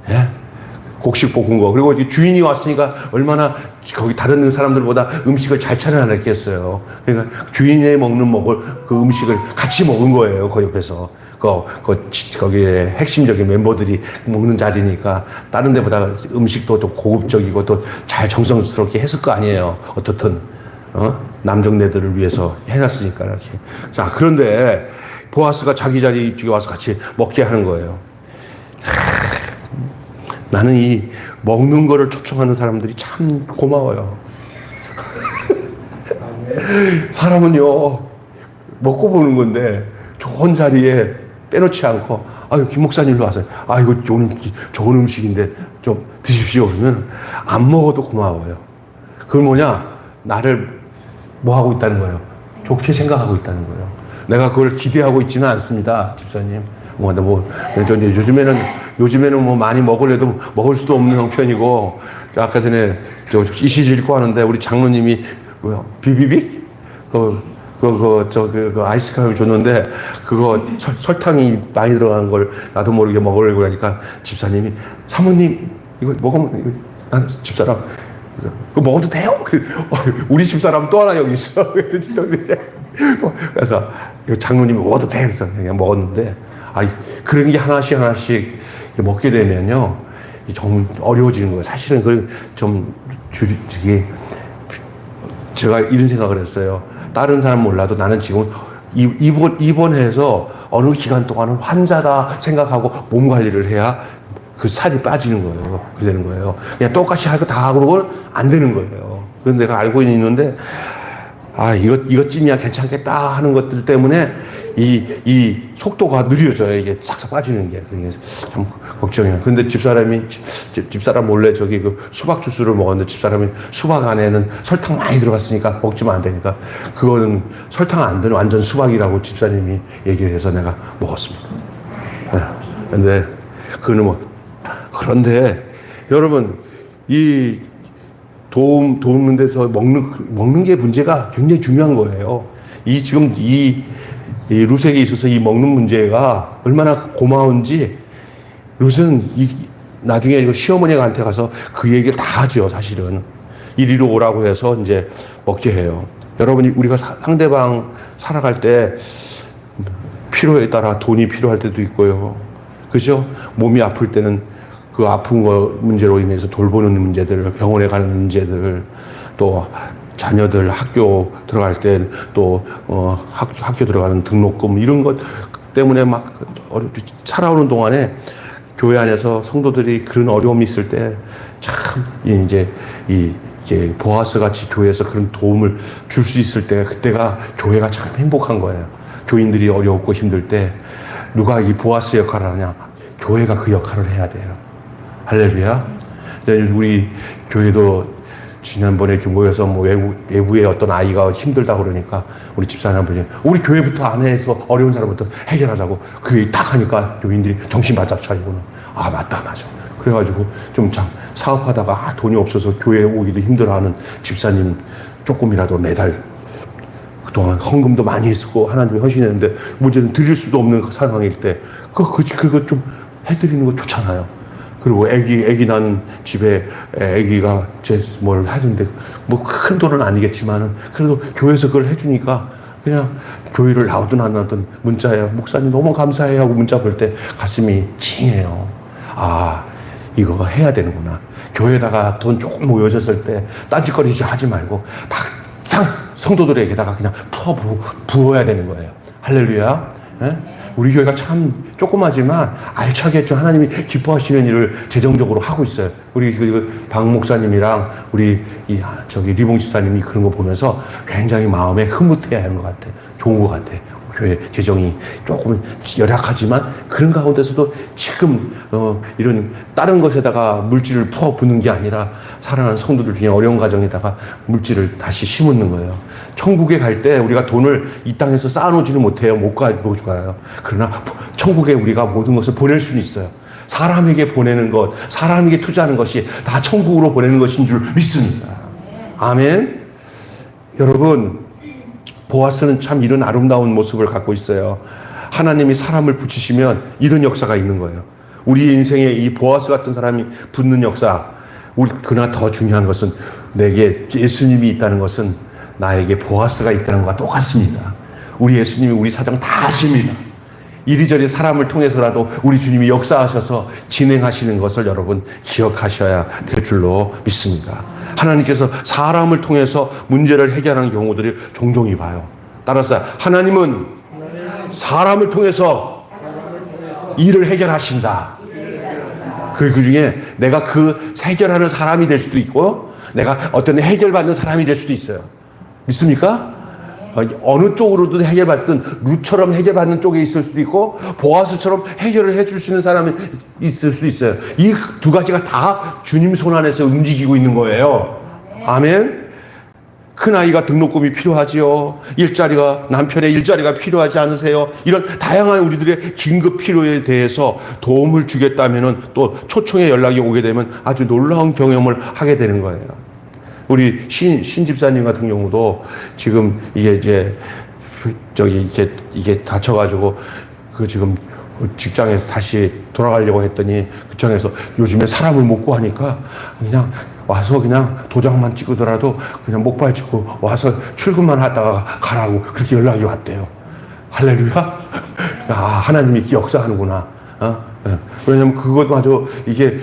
예? 곡식 볶은 거. 그리고 주인이 왔으니까 얼마나 거기 다른 사람들보다 음식을 잘 차려놨겠어요. 그러니까 주인이 먹을 그 음식을 같이 먹은 거예요. 그 옆에서. 거기에 핵심적인 멤버들이 먹는 자리니까 다른 데보다 음식도 또 고급적이고 또 잘 정성스럽게 했을 거 아니에요. 어떻든, 남정네들을 위해서 해놨으니까 이렇게. 자, 그런데 보아스가 자기 자리 쪽에 와서 같이 먹게 하는 거예요. 나는 이 먹는 거를 초청하는 사람들이 참 고마워요. 사람은요, 먹고 보는 건데 좋은 자리에 빼놓지 않고 김 목사님도 와서 이거 좋은 음식인데 좀 드십시오. 그러면 안 먹어도 고마워요. 그건 뭐냐? 나를 뭐 하고 있다는 거예요? 좋게 생각하고 있다는 거예요. 내가 그걸 기대하고 있지는 않습니다, 집사님. 요즘에는 뭐 많이 먹으려도 먹을 수도 없는 형편이고, 아까 전에 이시지 읽고 하는데 우리 장로님이 비비빅? 그 아이스크림을 줬는데, 그거 설탕이 많이 들어간 걸 나도 모르게 먹으려고 하니까 집사님이, 사모님, 이거 먹으면, 난 집사람, 그거 먹어도 돼요? 우리 집사람 또 하나 여기 있어. 그래서 장로님이 먹어도 돼. 그래서 그냥 먹었는데, 그런 게 하나씩 먹게 되면요, 좀 어려워지는 거예요. 사실은 그걸 좀 제가 이런 생각을 했어요. 다른 사람 몰라도 나는 지금 입원해서 어느 기간 동안은 환자다 생각하고 몸 관리를 해야 그 살이 빠지는 거예요. 그렇게 되는 거예요. 그냥 똑같이 할 거 다 하고 그러면 안 되는 거예요. 그래서 내가 알고 있는데, 이것 찐이야 괜찮겠다 하는 것들 때문에 이 속도가 느려져요. 이게 싹싹 빠지는 게. 참 걱정이에요. 근데 집사람 몰래 그 수박 주스를 먹었는데 집사람이 수박 안에는 설탕 많이 들어갔으니까 먹지면 안 되니까 그거는 설탕 안 드는 완전 수박이라고 집사님이 얘기를 해서 내가 먹었습니다. 근데 그런데 여러분, 이 돕는 데서 먹는 게 문제가 굉장히 중요한 거예요. 지금 이 루세에게 있어서 이 먹는 문제가 얼마나 고마운지, 루세는 나중에 이거 시어머니한테 가서 그 얘기를 다 하죠, 사실은. 이리로 오라고 해서 이제 먹게 해요. 여러분이 우리가 상대방 살아갈 때 필요에 따라 돈이 필요할 때도 있고요. 그죠? 몸이 아플 때는 그 아픈 거 문제로 인해서 돌보는 문제들, 병원에 가는 문제들, 또 자녀들 학교 들어갈 때 또 학교 들어가는 등록금 이런 것 때문에 막 살아오는 동안에 교회 안에서 성도들이 그런 어려움이 있을 때 참 이제 보아스 같이 교회에서 그런 도움을 줄 수 있을 때, 그때가 교회가 참 행복한 거예요. 교인들이 어렵고 힘들 때 누가 이 보아스 역할을 하냐? 교회가 그 역할을 해야 돼요. 할렐루야. 우리 교회도 지난번에 모여서 외부에 어떤 아이가 힘들다 그러니까 우리 집사람들이 우리 교회부터 안에서 어려운 사람부터 해결하자고 그 얘기 딱 하니까 교인들이 정신 바짝 차리고는 맞다. 그래가지고 좀 참 사업하다가 돈이 없어서 교회에 오기도 힘들어하는 집사님 조금이라도 매달 그동안 헌금도 많이 했었고 하나님이 헌신했는데 문제는 드릴 수도 없는 상황일 때 그거 좀 해드리는 거 좋잖아요. 그리고 애기 난 집에 애기가 뭘 하는데 뭐 큰 돈은 아니겠지만은 그래도 교회에서 그걸 해주니까 그냥 교회를 나오든 안 나오든 문자예요. 목사님 너무 감사해요 하고 문자 볼 때 가슴이 찡해요. 아, 이거 해야 되는구나. 교회에다가 돈 조금 모여졌을 때 딴짓거리지 하지 말고 막상 성도들에게다가 그냥 부어야 되는 거예요. 할렐루야. 예? 우리 교회가 참 조그마지만 알차게 좀 하나님이 기뻐하시는 일을 재정적으로 하고 있어요. 우리 박 목사님이랑 우리 리봉 집사님이 그런 거 보면서 굉장히 마음에 흐뭇해야 하는 것 같아. 좋은 것 같아. 교회 재정이 조금 열악하지만 그런 가운데서도 지금 이런 다른 것에다가 물질을 붓는 게 아니라 사랑하는 성도들 중에 어려운 가정에다가 물질을 다시 심는 거예요. 천국에 갈 때 우리가 돈을 이 땅에서 쌓아놓지는 못해요. 못 가요. 그러나 천국에 우리가 모든 것을 보낼 수는 있어요. 사람에게 보내는 것, 사람에게 투자하는 것이 다 천국으로 보내는 것인 줄 믿습니다. 아멘. 여러분, 보아스는 참 이런 아름다운 모습을 갖고 있어요. 하나님이 사람을 붙이시면 이런 역사가 있는 거예요. 우리 인생에 이 보아스 같은 사람이 붙는 역사, 그러나 더 중요한 것은 내게 예수님이 있다는 것은 나에게 보아스가 있다는 것과 똑같습니다. 우리 예수님이 우리 사정 다 아십니다. 이리저리 사람을 통해서라도 우리 주님이 역사하셔서 진행하시는 것을 여러분 기억하셔야 될 줄로 믿습니다. 하나님께서 사람을 통해서 문제를 해결하는 경우들이 종종 봐요. 따라서 하나님은 사람을 통해서 일을 해결하신다. 그 중에 내가 그 해결하는 사람이 될 수도 있고 내가 어떤 해결받는 사람이 될 수도 있어요. 믿습니까? 어느 쪽으로든 해결받든 룻처럼 해결받는 쪽에 있을 수도 있고 보아스처럼 해결을 해줄 수 있는 사람이 있을 수도 있어요. 이 두 가지가 다 주님 손 안에서 움직이고 있는 거예요. 아멘. 큰아이가 등록금이 필요하지요. 남편의 일자리가 필요하지 않으세요? 이런 다양한 우리들의 긴급 필요에 대해서 도움을 주겠다면은 또 초청에 연락이 오게 되면 아주 놀라운 경험을 하게 되는 거예요. 우리 신 집사님 같은 경우도 지금 이게 이게 다쳐가지고 지금 직장에서 다시 돌아가려고 했더니 그청에서 요즘에 사람을 못 구하니까 그냥 와서 그냥 도장만 찍으더라도 그냥 목발 짚고 와서 출근만 하다가 가라고 그렇게 연락이 왔대요. 할렐루야. 아, 하나님이 역사하는구나. 왜냐면 그것마저 이게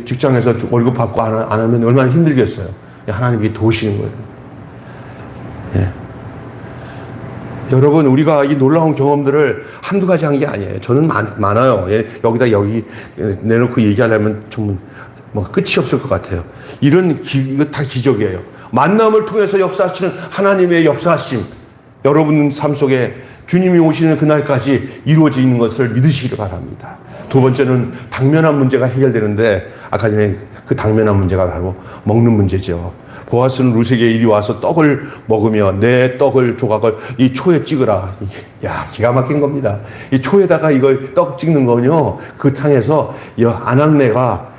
직장에서 월급 받고 안 하면 얼마나 힘들겠어요. 하나님이 도우시는 거예요. 예. 여러분, 우리가 이 놀라운 경험들을 한두 가지 한 게 아니에요. 저는 많아요. 예. 여기 내놓고 얘기하려면 좀 끝이 없을 것 같아요. 이거 다 기적이에요. 만남을 통해서 역사하시는 하나님의 역사하심. 여러분 삶 속에 주님이 오시는 그날까지 이루어지는 것을 믿으시기 바랍니다. 두 번째는 당면한 문제가 해결되는데 아까 전에 그 당면한 문제가 바로 먹는 문제죠. 보아스는 룻에게 이리 와서 떡을 먹으며 내 떡을 조각을 이 초에 찍으라. 야, 기가 막힌 겁니다. 이 초에다가 이걸 떡 찍는 거는요, 그 상에서 아낙네가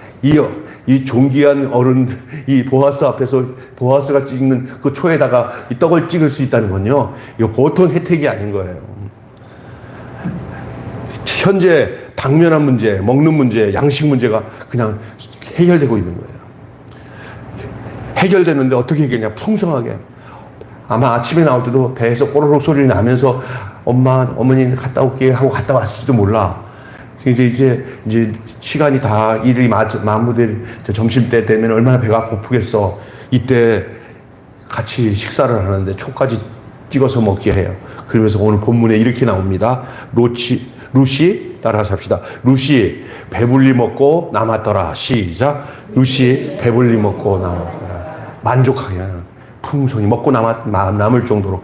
이 존귀한 어른, 이 보아스 앞에서 보아스가 찍는 그 초에다가 이 떡을 찍을 수 있다는 건요, 이거 보통 혜택이 아닌 거예요. 현재 당면한 문제, 먹는 문제, 양식 문제가 그냥 해결되고 있는 거예요. 해결되는데 어떻게 해결냐? 풍성하게. 아마 아침에 나올 때도 배에서 꼬르륵 소리 나면서 어머니 갔다 올게 하고 갔다 왔을지도 몰라. 이제 시간이 다 일이 마무리될 점심때 되면 얼마나 배가 고프겠어. 이때 같이 식사를 하는데 초까지 찍어서 먹게 해요. 그러면서 오늘 본문에 이렇게 나옵니다. 룻이 따라서 합시다. 룻이 배불리 먹고 남았더라. 시작. 룻이 배불리 먹고 남았더라. 만족하게 풍성히 먹고 남을 정도로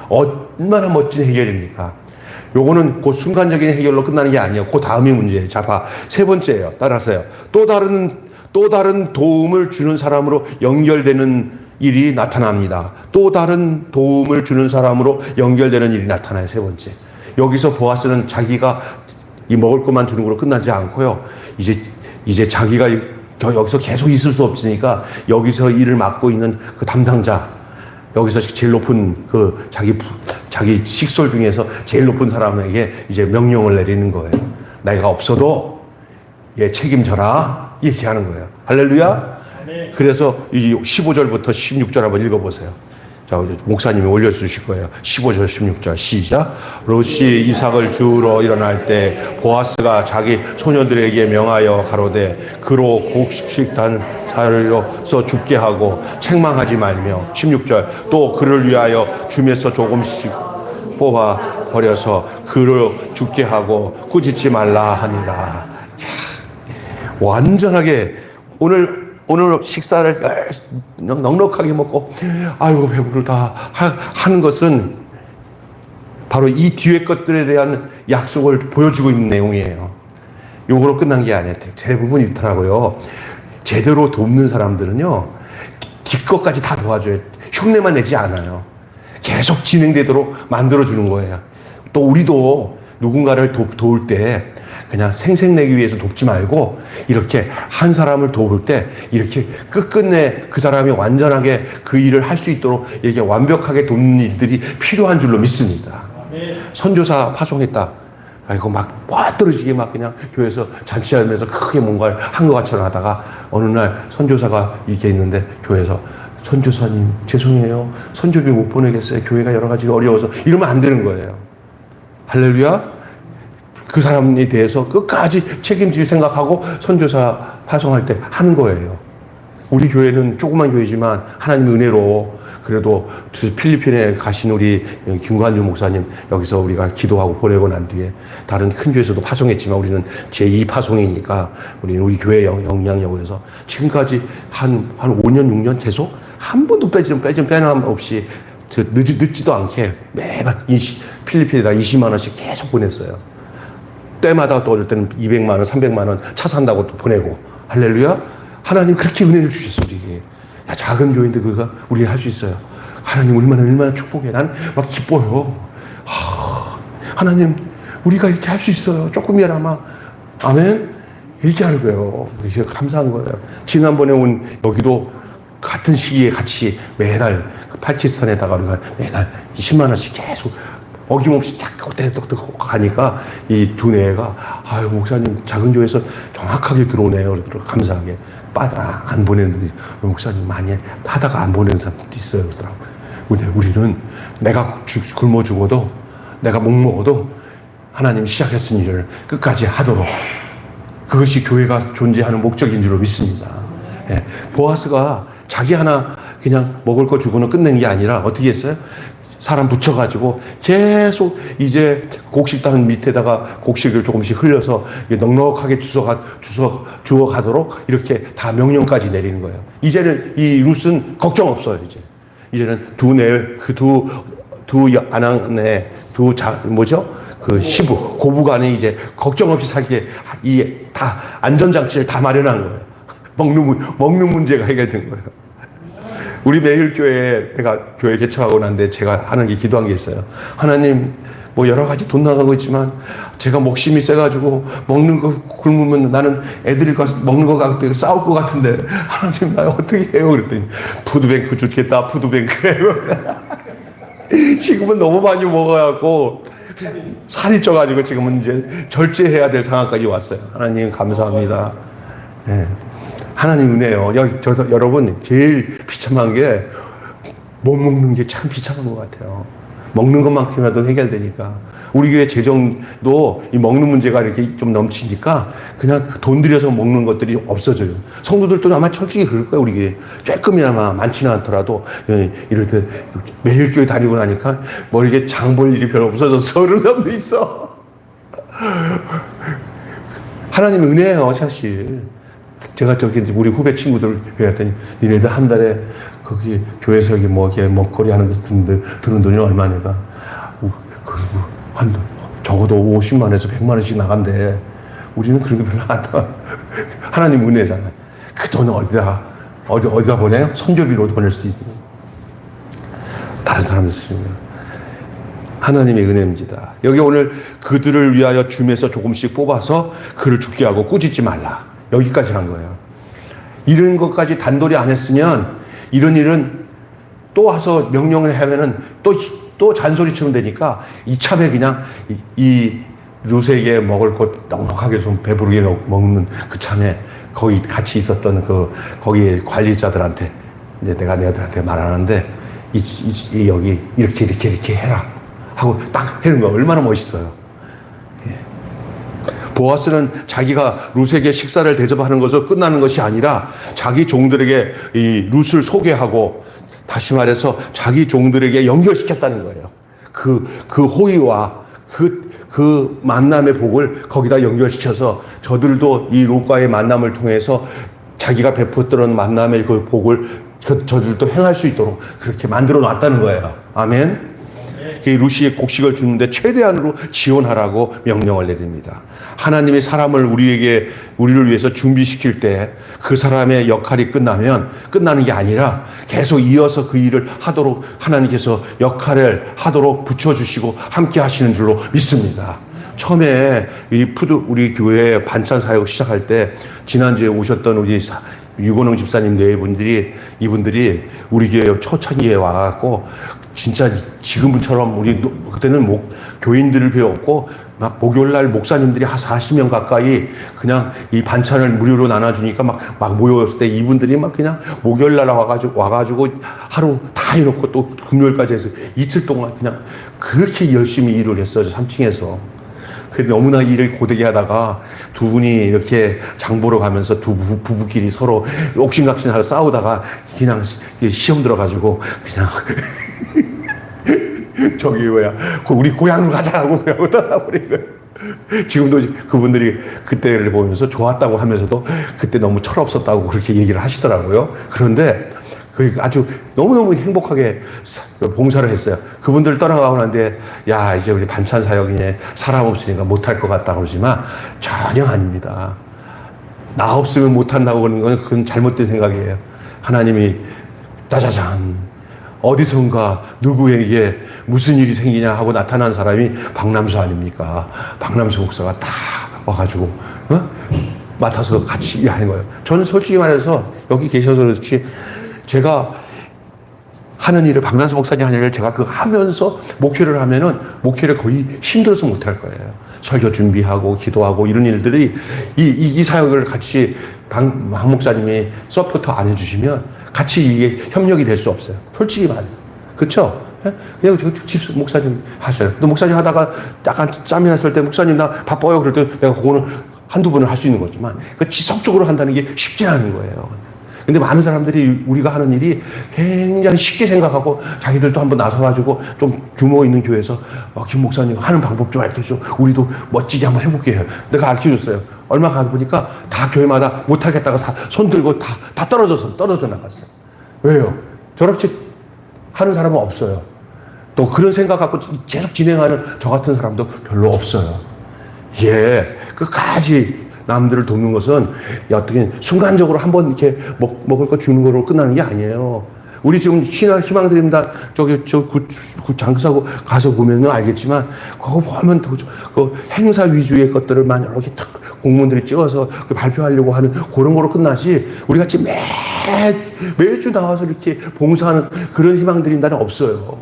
얼마나 멋진 해결입니까? 요거는 그 순간적인 해결로 끝나는 게 아니에요. 그 다음이 문제예요. 자, 세 번째예요. 따라서요. 또 다른 도움을 주는 사람으로 연결되는 일이 나타납니다. 또 다른 도움을 주는 사람으로 연결되는 일이 나타나요. 세 번째. 여기서 보아스는 자기가 이 먹을 것만 주는 걸로 끝나지 않고요. 이제 자기가 여기서 계속 있을 수 없으니까 여기서 일을 맡고 있는 그 담당자, 여기서 제일 높은 그 자기 식솔 중에서 제일 높은 사람에게 이제 명령을 내리는 거예요. 내가 없어도 얘 책임져라. 얘기하는 거예요. 할렐루야. 네. 그래서 이 15절부터 16절 한번 읽어보세요. 자, 목사님이 올려주실 거예요. 15절, 16절 시작. 롯이 이삭을 주우러 일어날 때 보아스가 자기 소녀들에게 명하여 가로되 그로 곡식단 사로서 죽게 하고 책망하지 말며 16절 또 그를 위하여 줌에서 조금씩 뽑아 버려서 그를 죽게 하고 꾸짖지 말라 하니라. 완전하게 오늘 식사를 넉넉하게 먹고 아이고 배부르다 하는 것은 바로 이 뒤에 것들에 대한 약속을 보여주고 있는 내용이에요. 요거로 끝난 게 아니에요. 대부분 있더라고요. 제대로 돕는 사람들은요 뒷것까지 다 도와줘요. 흉내만 내지 않아요. 계속 진행되도록 만들어주는 거예요. 또 우리도 누군가를 도울 때 그냥 생색내기 위해서 돕지 말고 이렇게 한 사람을 도울 때 이렇게 끝끝내 그 사람이 완전하게 그 일을 할 수 있도록 이렇게 완벽하게 돕는 일들이 필요한 줄로 믿습니다. 선교사 파송했다. 아이고 막 빠뜨려지게 막 그냥 교회에서 잔치하면서 크게 뭔가를 한 것 같처럼 하다가 어느 날 선교사가 이렇게 있는데 교회에서 선교사님 죄송해요. 선교비 못 보내겠어요. 교회가 여러 가지 어려워서 이러면 안 되는 거예요. 할렐루야. 그 사람에 대해서 끝까지 책임질 생각하고 선교사 파송할 때 하는 거예요. 우리 교회는 조그만 교회지만 하나님의 은혜로 그래도 필리핀에 가신 우리 김관주 목사님 여기서 우리가 기도하고 보내고 난 뒤에 다른 큰 교회에서도 파송했지만 우리는 제2 파송이니까 우리 교회 영향력으로 해서 지금까지 한 5년 6년 계속 한 번도 빼남 없이 늦지도 않게 매번 필리핀에다 20만 원씩 계속 보냈어요. 때마다 또 어떨 때는 200만 원, 300만 원 차 산다고 또 보내고. 할렐루야. 하나님 그렇게 은혜를 주셨어 우리에게. 야, 작은 교회인데 그가 우리 할 수 있어요. 하나님 얼마나 축복해. 난 막 기뻐요. 하나님 우리가 이렇게 할 수 있어요. 조금이나마. 아멘. 이렇게 하는 거예요. 이게 감사한 거예요. 지난번에 온 여기도 같은 시기에 같이 매달 파키스탄에다가 우리가 매달 20만 원씩 계속 어김없이 짝떡떡 가니까 이 두뇌가 아유 목사님 작은 교회에서 정확하게 들어오네요. 그러더라고요. 감사하게 안 보내는데 목사님 많이 하다가 안 보내는 사람도 있어요. 그러더라고요. 근데 우리는 내가 굶어 죽어도 내가 목 먹어도 하나님 시작했은 일을 끝까지 하도록 그것이 교회가 존재하는 목적인 줄로 믿습니다. 예. 보아스가 자기 하나 그냥 먹을 거 주고는 끝낸 게 아니라 어떻게 했어요? 사람 붙여가지고 계속 이제 곡식단 밑에다가 곡식을 조금씩 흘려서 넉넉하게 주워 가도록 이렇게 다 명령까지 내리는 거예요. 이제는 이 룻은 걱정 없어요. 이제는 그 시부 고부 간에 이제 걱정 없이 살게 이 다 안전장치를 다 마련한 거예요. 먹는 문제가 해결된 거예요. 우리 매일교회에 내가 교회 개척하고 난데 제가 하는 게 기도한 게 있어요. 하나님 뭐 여러 가지 돈 나가고 있지만 제가 목심이 세가지고 먹는 거 굶으면 나는 애들이 가서 먹는 거 갖고 싸울 것 같은데 하나님 나 어떻게 해요? 그랬더니 푸드뱅크 주겠다. 푸드뱅크. 지금은 너무 많이 먹어갖고 살이 쪄가지고 지금은 이제 절제해야 될 상황까지 왔어요. 하나님 감사합니다. 네. 하나님 은혜요. 여러분 제일 비참한 게 못 먹는 게 참 비참한 것 같아요. 먹는 것만큼이라도 해결되니까. 우리 교회 재정도 이 먹는 문제가 이렇게 좀 넘치니까 그냥 돈 들여서 먹는 것들이 없어져요. 성도들도 아마 솔직히 그럴 거예요. 우리 교회 조금이나마 많지는 않더라도 이렇게 매일 교회 다니고 나니까 뭐 이렇게 장 볼 일이 별로 없어져서 그런 사람도 있어. 하나님의 은혜예요, 사실. 제가 우리 후배 친구들 배웠더니 니네들 한 달에 거기 교회에서 여기 뭐 이렇게 먹거리 하는 데서 드는 돈이 얼마냐가 그리고 한 적어도 50만에서 100만원씩 나간대. 우리는 그런 게 별로 안 나. 하나님 은혜잖아요. 그 돈을 어디다 보내요? 선교비로 보낼 수도 있어요. 다른 사람들 쓰면. 하나님의 은혜입니다. 여기 오늘 그들을 위하여 줌에서 조금씩 뽑아서 그를 죽게 하고 꾸짖지 말라. 여기까지 한 거예요. 이런 것까지 단돌이 안 했으면 이런 일은 또 와서 명령을 하면은 또 잔소리처럼 되니까 이참에 그냥 이 루세에게 먹을 것 넉넉하게 좀 배부르게 먹는 그 참에 거기 같이 있었던 거기 관리자들한테 이제 내가 너희들한테 말하는데 여기 이렇게 해라 하고 딱 해는 거 얼마나 멋있어요. 예. 보아스는 자기가 룻에게 식사를 대접하는 것으로 끝나는 것이 아니라 자기 종들에게 이 룻을 소개하고 다시 말해서 자기 종들에게 연결시켰다는 거예요. 그 호의와 그 만남의 복을 거기다 연결시켜서 저들도 이 룻과의 만남을 통해서 자기가 베풀었던 만남의 그 복을 저들도 행할 수 있도록 그렇게 만들어 놨다는 거예요. 아멘. 룻이 곡식을 주는데 최대한으로 지원하라고 명령을 내립니다. 하나님이 사람을 우리를 위해서 준비시킬 때 그 사람의 역할이 끝나면 끝나는 게 아니라 계속 이어서 그 일을 하도록 하나님께서 역할을 하도록 붙여주시고 함께 하시는 줄로 믿습니다. 처음에 우리 교회 반찬 사역 시작할 때 지난주에 오셨던 우리 유건웅 집사님 네 분들이 이분들이 우리 교회 초창기에 와갖고 진짜 지금처럼 그때는 교인들을 배웠고 막 목요일날 목사님들이 한 40명 가까이 그냥 이 반찬을 무료로 나눠주니까 막 모였을 때 이분들이 막 그냥 목요일날 와가지고 하루 다 해놓고 또 금요일까지 해서 이틀 동안 그냥 그렇게 열심히 일을 했어요. 3층에서. 너무나 일을 고되게 하다가 두 분이 이렇게 장 보러 가면서 부부끼리 서로 옥신각신하러 싸우다가 그냥 시험 들어가지고 그냥 우리 고향으로 가자 하고 그냥 떠나버린 거예요. 지금도 그분들이 그때를 보면서 좋았다고 하면서도 그때 너무 철없었다고 그렇게 얘기를 하시더라고요. 그런데 아주 너무너무 행복하게 봉사를 했어요. 그분들 떠나가고 난데 야 이제 우리 반찬 사역이네 사람 없으니까 못할 것 같다 그러지만 전혀 아닙니다. 나 없으면 못한다고 그러는 건 그건 잘못된 생각이에요. 하나님이 짜자잔 어디선가 누구에게 무슨 일이 생기냐 하고 나타난 사람이 박남수 아닙니까? 박남수 목사가 다 와가지고 맡아서 같이 일하는 거예요. 저는 솔직히 말해서 여기 계셔서 그렇지 제가 하는 일을 박남수 목사님 하는 일을 제가 하면서 목회를 하면은 목회를 거의 힘들어서 못할 거예요. 설교 준비하고 기도하고 이런 일들이 이 사역을 같이 박 목사님이 서포터 안 해주시면 같이 이게 협력이 될 수 없어요. 솔직히 말해요. 그렇죠? 그냥 집 목사님 하셔요. 또 목사님 하다가 약간 짬이 났을 때 목사님 나 바빠요. 그럴 때 내가 그거는 한두 번을 할 수 있는 거지만 지속적으로 한다는 게 쉽지 않은 거예요. 근데 많은 사람들이 우리가 하는 일이 굉장히 쉽게 생각하고 자기들도 한번 나서가지고 좀 규모 있는 교회에서 김 목사님 하는 방법 좀 알려줘. 우리도 멋지게 한번 해볼게요. 내가 알려줬어요. 얼마 가보니까 다 교회마다 못하겠다가 손 들고 다 떨어져 나갔어요. 왜요? 저렇게 하는 사람은 없어요. 또 그런 생각 갖고 계속 진행하는 저 같은 사람도 별로 없어요. 예, 끝까지 남들을 돕는 것은 어떻게 순간적으로 한번 이렇게 먹을 거 주는 거로 끝나는 게 아니에요. 우리 지금 희망드립니다. 그 장사고 가서 보면 알겠지만, 그거 보면 그 행사 위주의 것들을만 이렇게 탁 공무원들이 찍어서 발표하려고 하는 그런 거로 끝나지, 우리 같이 매주 나와서 이렇게 봉사하는 그런 희망드린다는 없어요.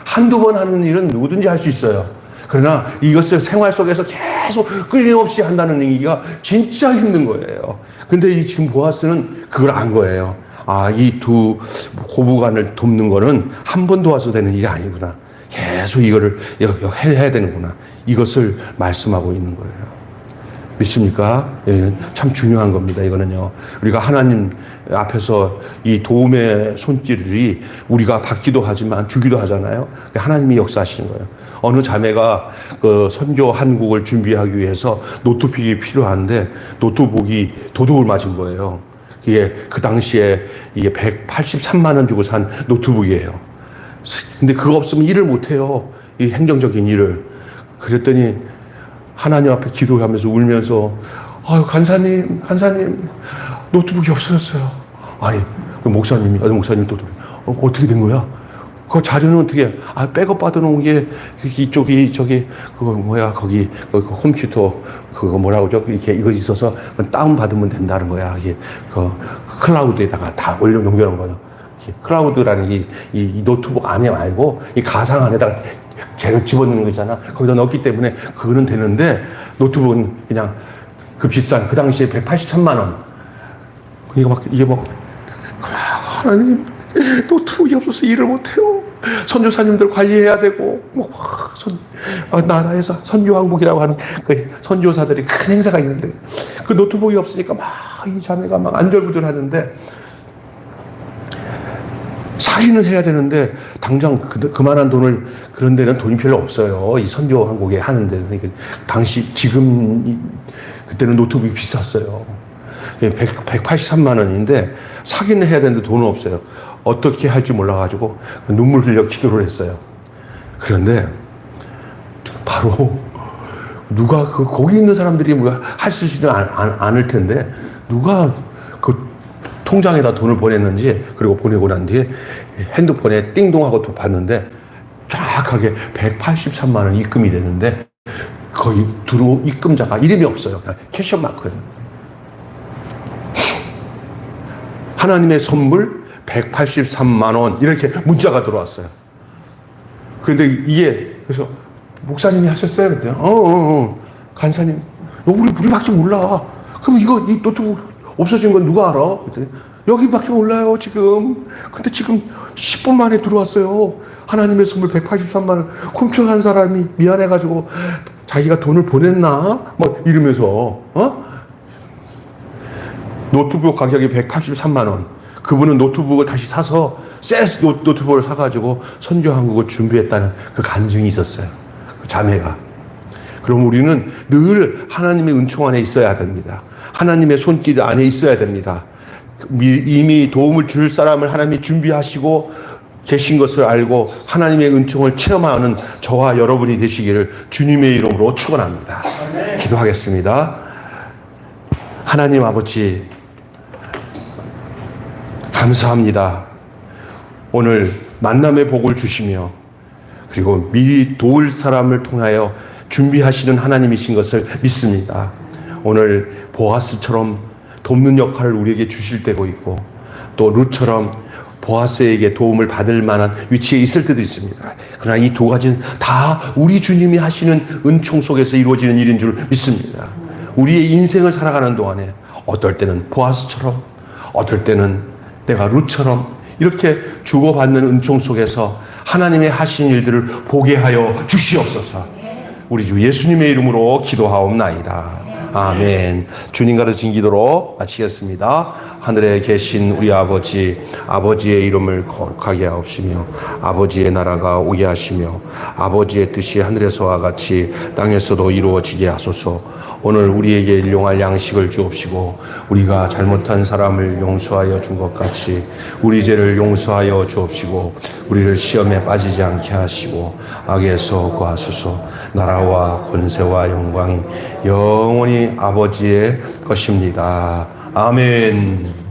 한두 번 하는 일은 누구든지 할 수 있어요. 그러나 이것을 생활 속에서 계속 끊임없이 한다는 얘기가 진짜 힘든 거예요. 근데 지금 보아스는 그걸 안 거예요. 이 두 고부간을 돕는 거는 한 번 도와서 되는 일이 아니구나. 계속 이거를 해야 되는구나. 이것을 말씀하고 있는 거예요. 믿습니까? 예, 참 중요한 겁니다. 이거는요. 우리가 하나님 앞에서 이 도움의 손길이 우리가 받기도 하지만 주기도 하잖아요. 하나님이 역사하시는 거예요. 어느 자매가 그 선교 한국을 준비하기 위해서 노트북이 필요한데 노트북이 도둑을 맞은 거예요. 이게 그 당시에 이게 183만 원 주고 산 노트북이에요. 근데 그거 없으면 일을 못 해요. 이 행정적인 일을. 그랬더니 하나님 앞에 기도하면서 울면서 간사님 노트북이 없어졌어요. 아니 그 목사님이 또 어떻게 된 거야? 그 자료는 어떻게 백업 받아놓은 게 이쪽이 거기 그 컴퓨터 그거 뭐라고 저 이렇게 이거 있어서 다운 받으면 된다는 거야. 이게 그 클라우드에다가 다 올려 넘겨놓은 거야. 클라우드라는 이 노트북 안에 말고 이 가상 안에다가 재료 집어넣는 거잖아. 거기다 넣기 때문에 그거는 되는데 노트북은 그냥 그 비싼 그 당시에 183만 원. 이게 막 하나님 노트북이 없어서 일을 못해요. 선교사님들 관리해야 되고 나라에서 선교왕국이라고 하는 그 선교사들이 큰 행사가 있는데 그 노트북이 없으니까 막 이 자매가 막 안절부절하는데 사인을 해야 되는데 당장 그만한 돈을 그런 데는 돈이 별로 없어요. 이 선교왕국에 하는 데는. 그러니까 당시 그때는 노트북이 비쌌어요. 183만 원인데 사기는 해야 되는데 돈은 없어요. 어떻게 할지 몰라가지고 눈물 흘려 기도를 했어요. 그런데 바로 누가 거기 있는 사람들이 할 수 있지는 않을 텐데 누가 그 통장에다 돈을 보냈는지 그리고 보내고 난 뒤에 핸드폰에 띵동하고 또 봤는데 정확하게 183만 원 입금이 되는데 거의 입금자가 이름이 없어요. 그냥 캐셔 마크예요. 하나님의 선물 183만 원 이렇게 문자가 들어왔어요. 그런데 이게 그래서 목사님이 하셨어요? 그랬더니 간사님 우리밖에 몰라. 그럼 이 노트북 없어진 건 누가 알아? 그랬더니 여기밖에 몰라요 지금. 근데 지금 10분 만에 들어왔어요. 하나님의 선물 183만 원. 훔쳐간 사람이 미안해가지고 자기가 돈을 보냈나? 뭐 이러면서 노트북 가격이 183만 원. 그분은 노트북을 다시 사서 셀스 노트북을 사가지고 선교한국을 준비했다는 그 간증이 있었어요. 그 자매가. 그럼 우리는 늘 하나님의 은총 안에 있어야 됩니다. 하나님의 손길 안에 있어야 됩니다. 이미 도움을 줄 사람을 하나님이 준비하시고 계신 것을 알고 하나님의 은총을 체험하는 저와 여러분이 되시기를 주님의 이름으로 축원합니다. 기도하겠습니다. 하나님 아버지 감사합니다. 오늘 만남의 복을 주시며 그리고 미리 도울 사람을 통하여 준비하시는 하나님이신 것을 믿습니다. 오늘 보아스처럼 돕는 역할을 우리에게 주실 때고 있고 또 룻처럼 보아스에게 도움을 받을 만한 위치에 있을 때도 있습니다. 그러나 이 두 가지는 다 우리 주님이 하시는 은총 속에서 이루어지는 일인 줄 믿습니다. 우리의 인생을 살아가는 동안에 어떨 때는 보아스처럼 어떨 때는 내가 룻처럼 이렇게 주고받는 은총 속에서 하나님의 하신 일들을 보게 하여 주시옵소서. 우리 주 예수님의 이름으로 기도하옵나이다. 아멘. 주님 가르친 기도로 마치겠습니다. 하늘에 계신 우리 아버지, 아버지의 이름을 거룩하게 하옵시며 아버지의 나라가 오게 하시며 아버지의 뜻이 하늘에서와 같이 땅에서도 이루어지게 하소서. 오늘 우리에게 일용할 양식을 주옵시고 우리가 잘못한 사람을 용서하여 준 것 같이 우리 죄를 용서하여 주옵시고 우리를 시험에 빠지지 않게 하시고 악에서 구하소서. 나라와 권세와 영광이 영원히 아버지의 것입니다. 아멘.